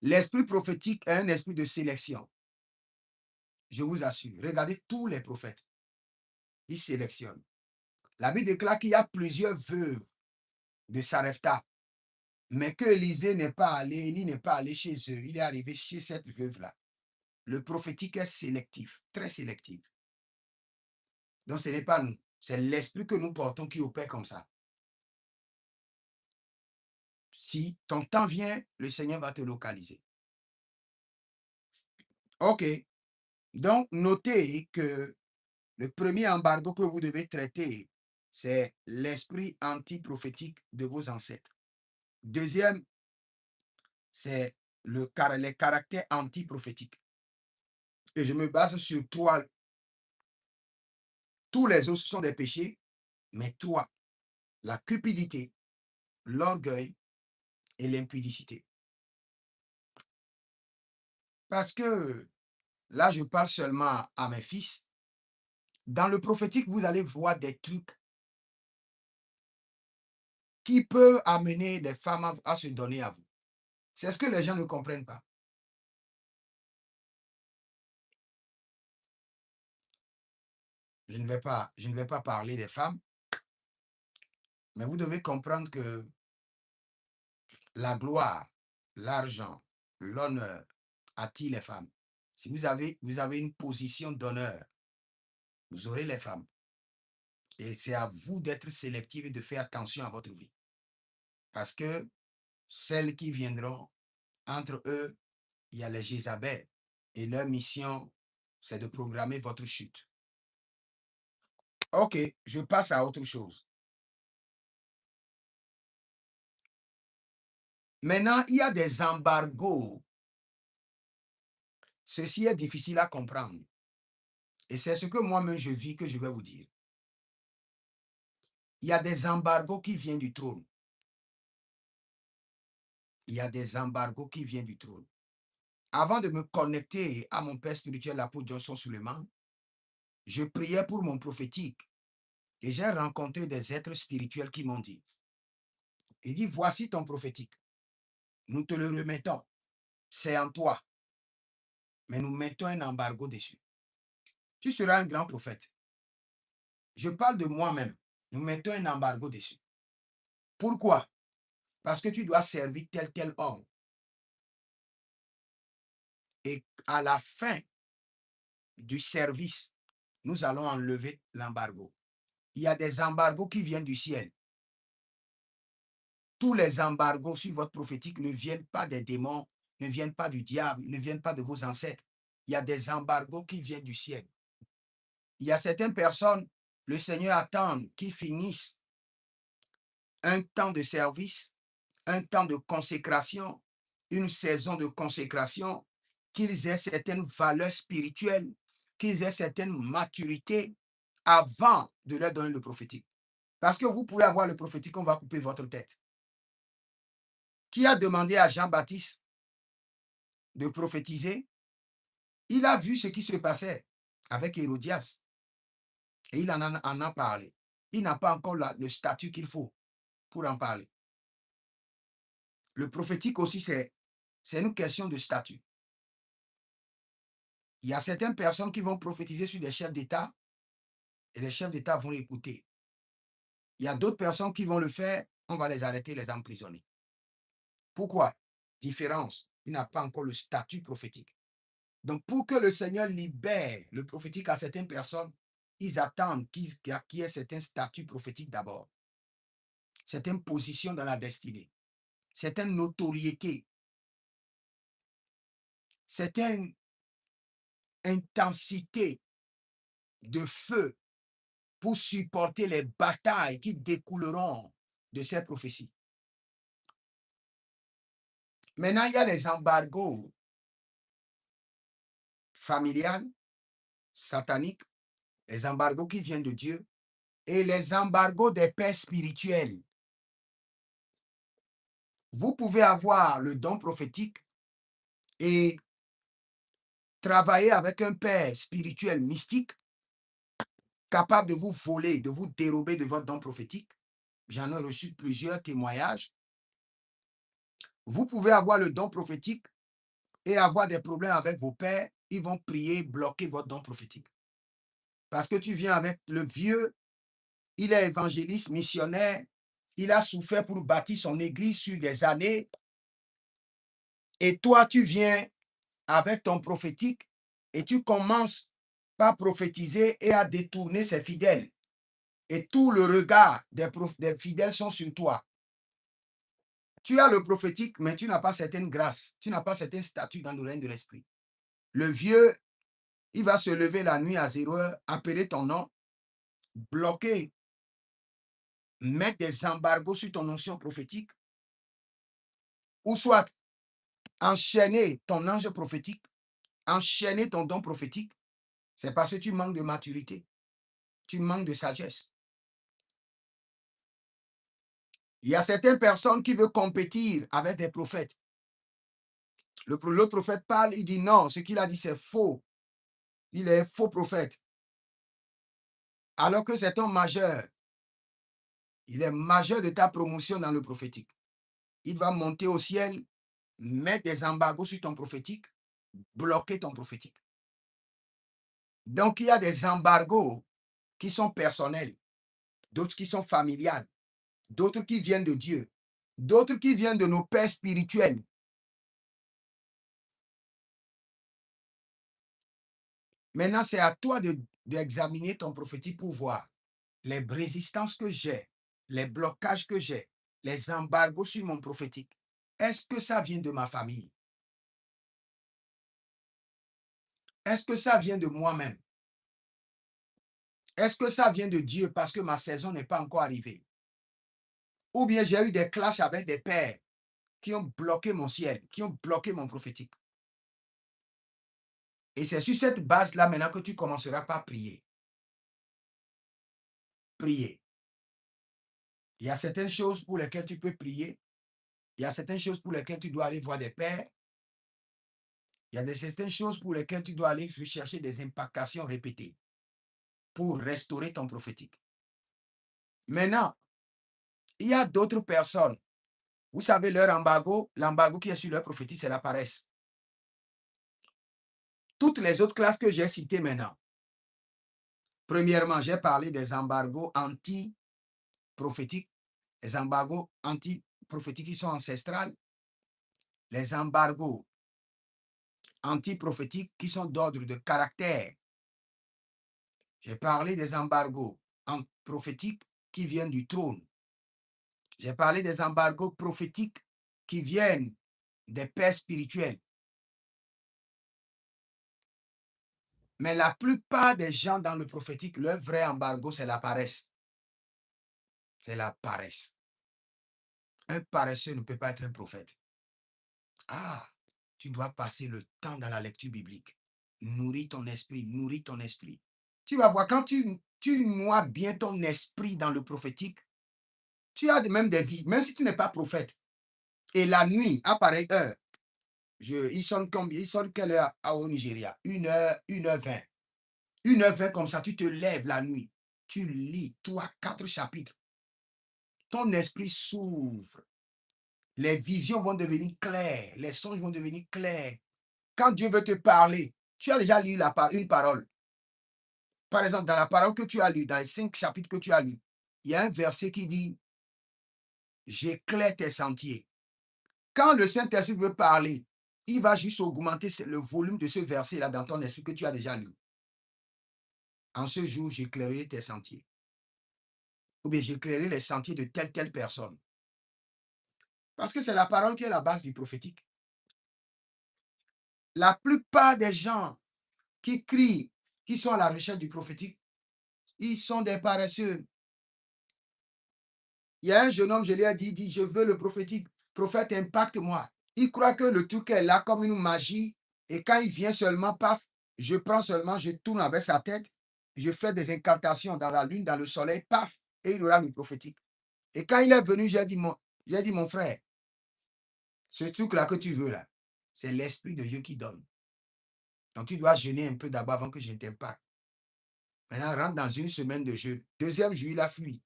L'esprit prophétique est un esprit de sélection. Je vous assure. Regardez tous les prophètes. Ils sélectionnent. La Bible déclare qu'il y a plusieurs veuves de Sarepta, mais que Élisée n'est pas allé, Élie n'est pas allé chez eux. Il est arrivé chez cette veuve-là. Le prophétique est sélectif, très sélectif. Donc ce n'est pas nous. C'est l'esprit que nous portons qui opère comme ça. Si ton temps vient, le Seigneur va te localiser. OK. Donc, notez que le premier embargo que vous devez traiter, c'est l'esprit antiprophétique de vos ancêtres. Deuxième, c'est les caractères antiprophétiques. Et je me base sur trois. Tous les autres sont des péchés, mais trois. La cupidité, l'orgueil et l'impudicité. Parce que là, je parle seulement à mes fils. Dans le prophétique, vous allez voir des trucs qui peuvent amener les femmes à se donner à vous. C'est ce que les gens ne comprennent pas. Je ne vais pas parler des femmes, mais vous devez comprendre que la gloire, l'argent, l'honneur attirent les femmes. Si vous avez une position d'honneur, vous aurez les femmes. Et c'est à vous d'être sélectif et de faire attention à votre vie. Parce que celles qui viendront, entre eux, il y a les Jézabel. Et leur mission, c'est de programmer votre chute. OK, je passe à autre chose. Maintenant, il y a des embargos. Ceci est difficile à comprendre. Et c'est ce que moi-même je vis que je vais vous dire. Il y a des embargos qui viennent du trône. Il y a des embargos qui viennent du trône. avant de me connecter à mon père spirituel, l'apôtre Johnson Suleiman, je priais pour mon prophétique et j'ai rencontré des êtres spirituels qui m'ont dit, il dit, voici ton prophétique, nous te le remettons, c'est en toi, mais nous mettons un embargo dessus. Tu seras un grand prophète. Je parle de moi-même, nous mettons un embargo dessus. Pourquoi? Parce que tu dois servir tel homme. Et à la fin du service, nous allons enlever l'embargo. Il y a des embargos qui viennent du ciel. Tous les embargos sur votre prophétique ne viennent pas des démons, ne viennent pas du diable, ne viennent pas de vos ancêtres. Il y a des embargos qui viennent du ciel. Il y a certaines personnes, le Seigneur attend qu'ils finissent un temps de service, un temps de consécration, une saison de consécration, qu'ils aient certaines valeurs spirituelles, qu'ils aient certaines maturités avant de leur donner le prophétique. Parce que vous pouvez avoir le prophétique, on va couper votre tête. Qui a demandé à Jean-Baptiste de prophétiser? Il a vu ce qui se passait avec Hérodias et il en a parlé. Il n'a pas encore le statut qu'il faut pour en parler. Le prophétique aussi, c'est une question de statut. Il y a certaines personnes qui vont prophétiser sur des chefs d'État et les chefs d'État vont l'écouter. Il y a d'autres personnes qui vont le faire, on va les arrêter, les emprisonner. Pourquoi? Différence. Il n'a pas encore le statut prophétique. Donc, pour que le Seigneur libère le prophétique à certaines personnes, ils attendent qu'il y ait certains statuts prophétiques d'abord, certaines positions dans la destinée, certaines notoriétés, certaines intensités de feu pour supporter les batailles qui découleront de ces prophéties. Maintenant, il y a les embargos familiales, sataniques, les embargos qui viennent de Dieu et les embargos des pères spirituels. Vous pouvez avoir le don prophétique et travailler avec un père spirituel mystique capable de vous voler, de vous dérober de votre don prophétique. J'en ai reçu plusieurs témoignages. Vous pouvez avoir le don prophétique et avoir des problèmes avec vos pères. Ils vont prier, bloquer votre don prophétique. Parce que tu viens avec le vieux, il est évangéliste, missionnaire, il a souffert pour bâtir son église sur des années. Et toi, tu viens avec ton prophétique et tu commences par prophétiser et à détourner ses fidèles. Et tout le regard des fidèles sont sur toi. Tu as le prophétique, mais tu n'as pas certaine grâce, tu n'as pas certain statut dans le règne de l'esprit. Le vieux, il va se lever la nuit à 0 heure, appeler ton nom, bloquer, mettre des embargos sur ton onction prophétique, ou soit enchaîner ton ange prophétique, enchaîner ton don prophétique. C'est parce que tu manques de maturité, tu manques de sagesse. Il y a certaines personnes qui veulent compétir avec des prophètes. Le prophète parle, il dit non, ce qu'il a dit c'est faux. Il est faux prophète. Alors que c'est un majeur. Il est majeur de ta promotion dans le prophétique. Il va monter au ciel, mettre des embargos sur ton prophétique, bloquer ton prophétique. Donc, il y a des embargos qui sont personnels, d'autres qui sont familiales, d'autres qui viennent de Dieu, d'autres qui viennent de nos pères spirituels. Maintenant, c'est à toi d'examiner ton prophétique pour voir les résistances que j'ai, les blocages que j'ai, les embargos sur mon prophétique. Est-ce que ça vient de ma famille? Est-ce que ça vient de moi-même? Est-ce que ça vient de Dieu parce que ma saison n'est pas encore arrivée? Ou bien j'ai eu des clashs avec des pères qui ont bloqué mon ciel, qui ont bloqué mon prophétique. Et c'est sur cette base-là maintenant que tu commenceras par prier. Prier. Il y a certaines choses pour lesquelles tu peux prier. Il y a certaines choses pour lesquelles tu dois aller voir des pères. Il y a certaines choses pour lesquelles tu dois aller chercher des impactations répétées pour restaurer ton prophétique. Maintenant, il y a d'autres personnes. Vous savez, leur embargo, l'embargo qui est sur leur prophétique, c'est la paresse. Toutes les autres classes que j'ai citées maintenant, premièrement, j'ai parlé des embargos anti-prophétiques, les embargos anti-prophétiques qui sont ancestrales, les embargos anti-prophétiques qui sont d'ordre de caractère. J'ai parlé des embargos prophétiques qui viennent du trône. J'ai parlé des embargos prophétiques qui viennent des pères spirituels. Mais la plupart des gens dans le prophétique, leur vrai embargo, c'est la paresse. C'est la paresse. Un paresseux ne peut pas être un prophète. Ah, tu dois passer le temps dans la lecture biblique. Nourris ton esprit, nourris ton esprit. Tu vas voir, quand tu noies bien ton esprit dans le prophétique, tu as même des vies, même si tu n'es pas prophète. Et la nuit, à pareille heure, il sonne combien? Il sonne quelle heure au Nigeria? 1h, 1h20. 1h20 comme ça, tu te lèves la nuit. Tu lis 3-4 chapitres. Ton esprit s'ouvre. Les visions vont devenir claires. Les songes vont devenir clairs. Quand Dieu veut te parler, tu as déjà lu une parole. Par exemple, dans la parole que tu as lue, dans les 5 chapitres que tu as lus, il y a un verset qui dit « J'éclaire tes sentiers ». Quand le Saint-Esprit veut parler, il va juste augmenter le volume de ce verset-là dans ton esprit que tu as déjà lu. En ce jour, j'éclairerai tes sentiers. Ou bien j'éclairerai les sentiers de telle personne. Parce que c'est la parole qui est la base du prophétique. La plupart des gens qui crient, qui sont à la recherche du prophétique, ils sont des paresseux. Il y a un jeune homme, je lui ai dit, je veux le prophétique. Prophète, impacte-moi. Il croit que le truc est là comme une magie. Et quand il vient seulement, paf, je prends seulement, je tourne avec sa tête, je fais des incantations dans la lune, dans le soleil, paf, et il aura le prophétique. Et quand il est venu, j'ai dit, mon frère, ce truc-là que tu veux là, c'est l'Esprit de Dieu qui donne. Donc tu dois jeûner un peu d'abord avant que je ne t'impacte. Maintenant, rentre dans une semaine de jeûne. Deuxième jour, il a fui.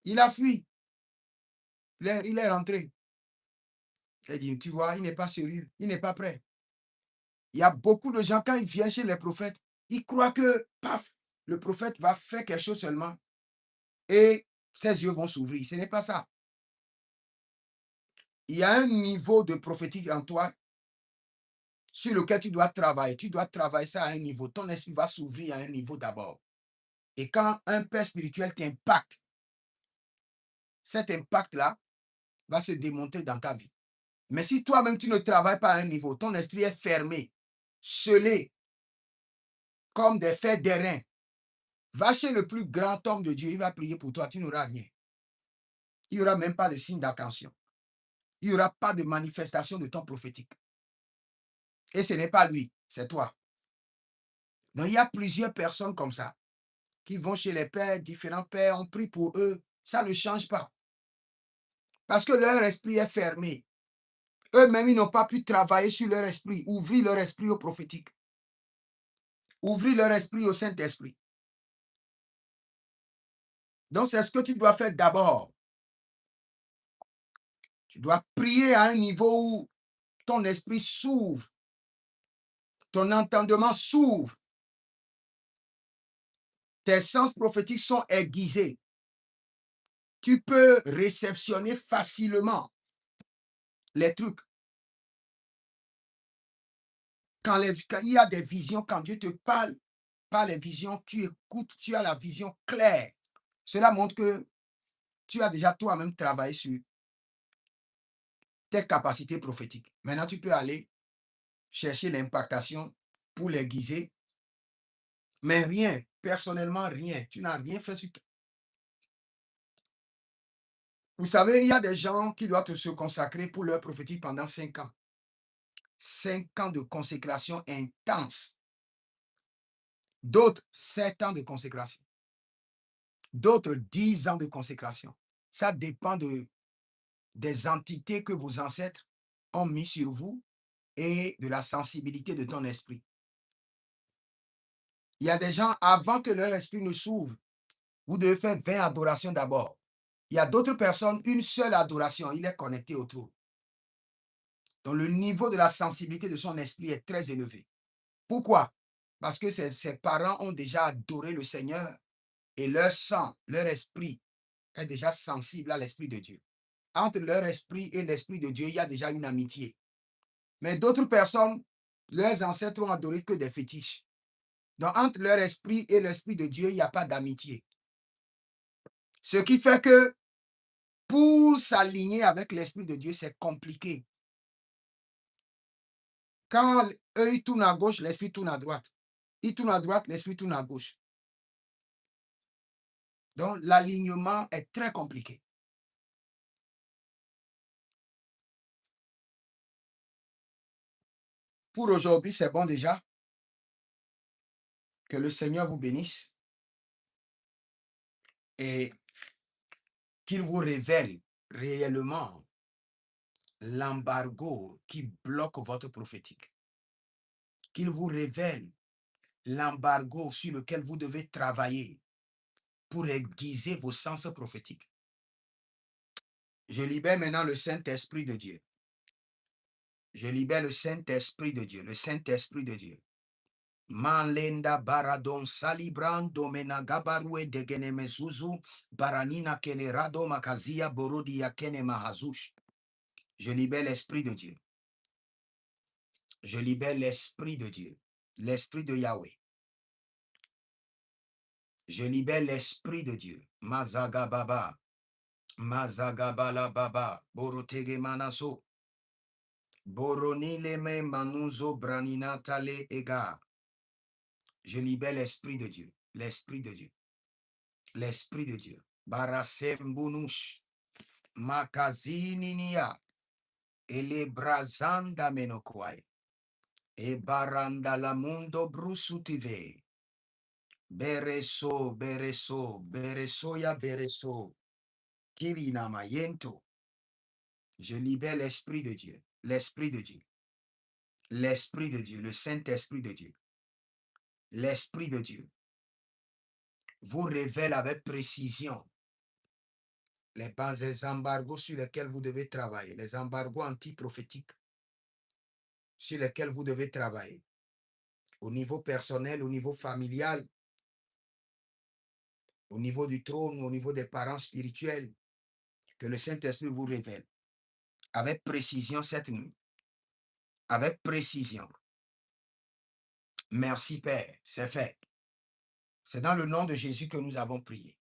Il a fui. Il est rentré. J'ai dit, tu vois, il n'est pas sérieux, il n'est pas prêt. Il y a beaucoup de gens, quand ils viennent chez les prophètes, ils croient que, paf, le prophète va faire quelque chose seulement et ses yeux vont s'ouvrir. Ce n'est pas ça. Il y a un niveau de prophétique en toi sur lequel tu dois travailler. Tu dois travailler ça à un niveau. Ton esprit va s'ouvrir à un niveau d'abord. Et quand un père spirituel t'impacte, cet impact-là va se démontrer dans ta vie. Mais si toi-même, tu ne travailles pas à un niveau, ton esprit est fermé, scellé, comme des fers d'airain, va chez le plus grand homme de Dieu, il va prier pour toi, tu n'auras rien. Il n'y aura même pas de signe d'attention. Il n'y aura pas de manifestation de ton prophétique. Et ce n'est pas lui, c'est toi. Donc, il y a plusieurs personnes comme ça qui vont chez les pères, différents pères, on prie pour eux, ça ne change pas. Parce que leur esprit est fermé. Eux-mêmes, ils n'ont pas pu travailler sur leur esprit, ouvrir leur esprit au prophétique, ouvrir leur esprit au Saint-Esprit. Donc, c'est ce que tu dois faire d'abord. Tu dois prier à un niveau où ton esprit s'ouvre, ton entendement s'ouvre, tes sens prophétiques sont aiguisés. Tu peux réceptionner facilement les trucs. Quand il y a des visions, quand Dieu te parle par les visions, tu écoutes, tu as la vision claire. Cela montre que tu as déjà toi-même travaillé sur tes capacités prophétiques. Maintenant, tu peux aller chercher l'impactation pour l'aiguiser, mais rien, personnellement rien. Tu n'as rien fait sur toi. Vous savez, il y a des gens qui doivent se consacrer pour leur prophétique pendant 5 ans. 5 ans de consécration intense. D'autres, 7 ans de consécration. D'autres, 10 ans de consécration. Ça dépend des entités que vos ancêtres ont mis sur vous et de la sensibilité de ton esprit. Il y a des gens, avant que leur esprit ne s'ouvre, vous devez faire 20 adorations d'abord. Il y a d'autres personnes, une seule adoration, il est connecté au trône. Donc le niveau de la sensibilité de son esprit est très élevé. Pourquoi? Parce que ses parents ont déjà adoré le Seigneur et leur sang, leur esprit est déjà sensible à l'esprit de Dieu. Entre leur esprit et l'esprit de Dieu, il y a déjà une amitié. Mais d'autres personnes, leurs ancêtres ont adoré que des fétiches. Donc entre leur esprit et l'esprit de Dieu, il n'y a pas d'amitié. Ce qui fait que pour s'aligner avec l'esprit de Dieu, c'est compliqué. Quand eux, ils tournent à gauche, l'esprit tourne à droite. Ils tournent à droite, l'esprit tourne à gauche. Donc, l'alignement est très compliqué. Pour aujourd'hui, c'est bon déjà. Que le Seigneur vous bénisse et qu'il vous révèle réellement l'embargo qui bloque votre prophétique. Qu'il vous révèle l'embargo sur lequel vous devez travailler pour aiguiser vos sens prophétiques. Je libère maintenant le Saint-Esprit de Dieu. Je libère le Saint-Esprit de Dieu, le Saint-Esprit de Dieu. Malenda baradon salibrando menagabarue de genemezuzu baranina kelerado makazia borodia kene mahazush. Je libère l'Esprit de Dieu. Je libère l'Esprit de Dieu, l'Esprit de Yahweh. Je libère l'Esprit de Dieu. Mazagababa, Mazagabala baba, borotege manaso. Boronile me manuzo branina tale ega. Je libère l'Esprit de Dieu, l'Esprit de Dieu, l'Esprit de Dieu. Barasembunouche, Makazininia, ele brazanda menokwai, e baranda la mundo brusutive. Bereso, bereso, beresoya bereso, kirina mayento. Je libère l'Esprit de Dieu, l'Esprit de Dieu, l'Esprit de Dieu, le Saint-Esprit de Dieu, l'Esprit de Dieu vous révèle avec précision les embargos sur lesquels vous devez travailler, les embargos antiprophétiques sur lesquels vous devez travailler, au niveau personnel, au niveau familial, au niveau du trône, au niveau des parents spirituels, que le Saint-Esprit vous révèle avec précision cette nuit, avec précision. Merci Père, c'est fait. C'est dans le nom de Jésus que nous avons prié.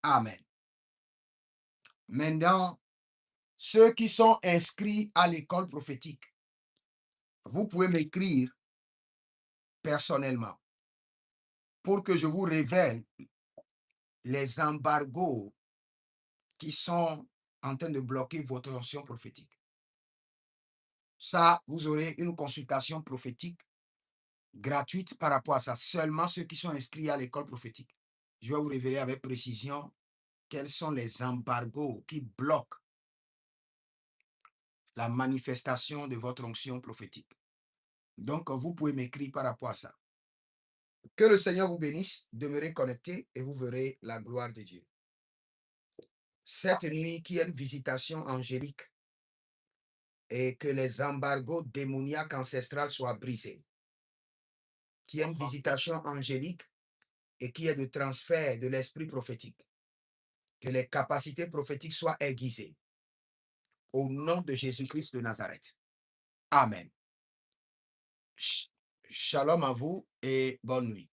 Amen. Maintenant, ceux qui sont inscrits à l'école prophétique, vous pouvez m'écrire personnellement pour que je vous révèle les embargos qui sont en train de bloquer votre onction prophétique. Ça, vous aurez une consultation prophétique gratuite par rapport à ça. Seulement ceux qui sont inscrits à l'école prophétique. Je vais vous révéler avec précision quels sont les embargos qui bloquent la manifestation de votre onction prophétique. Donc, vous pouvez m'écrire par rapport à ça. Que le Seigneur vous bénisse, demeurez connectés et vous verrez la gloire de Dieu. Cette nuit, qu'il y ait une visitation angélique et que les embargos démoniaques ancestrales soient brisés. Qu'il y ait une visitation angélique et qu'il y ait de transfert de l'esprit prophétique. Que les capacités prophétiques soient aiguisées. Au nom de Jésus-Christ de Nazareth. Amen. Shalom à vous et bonne nuit.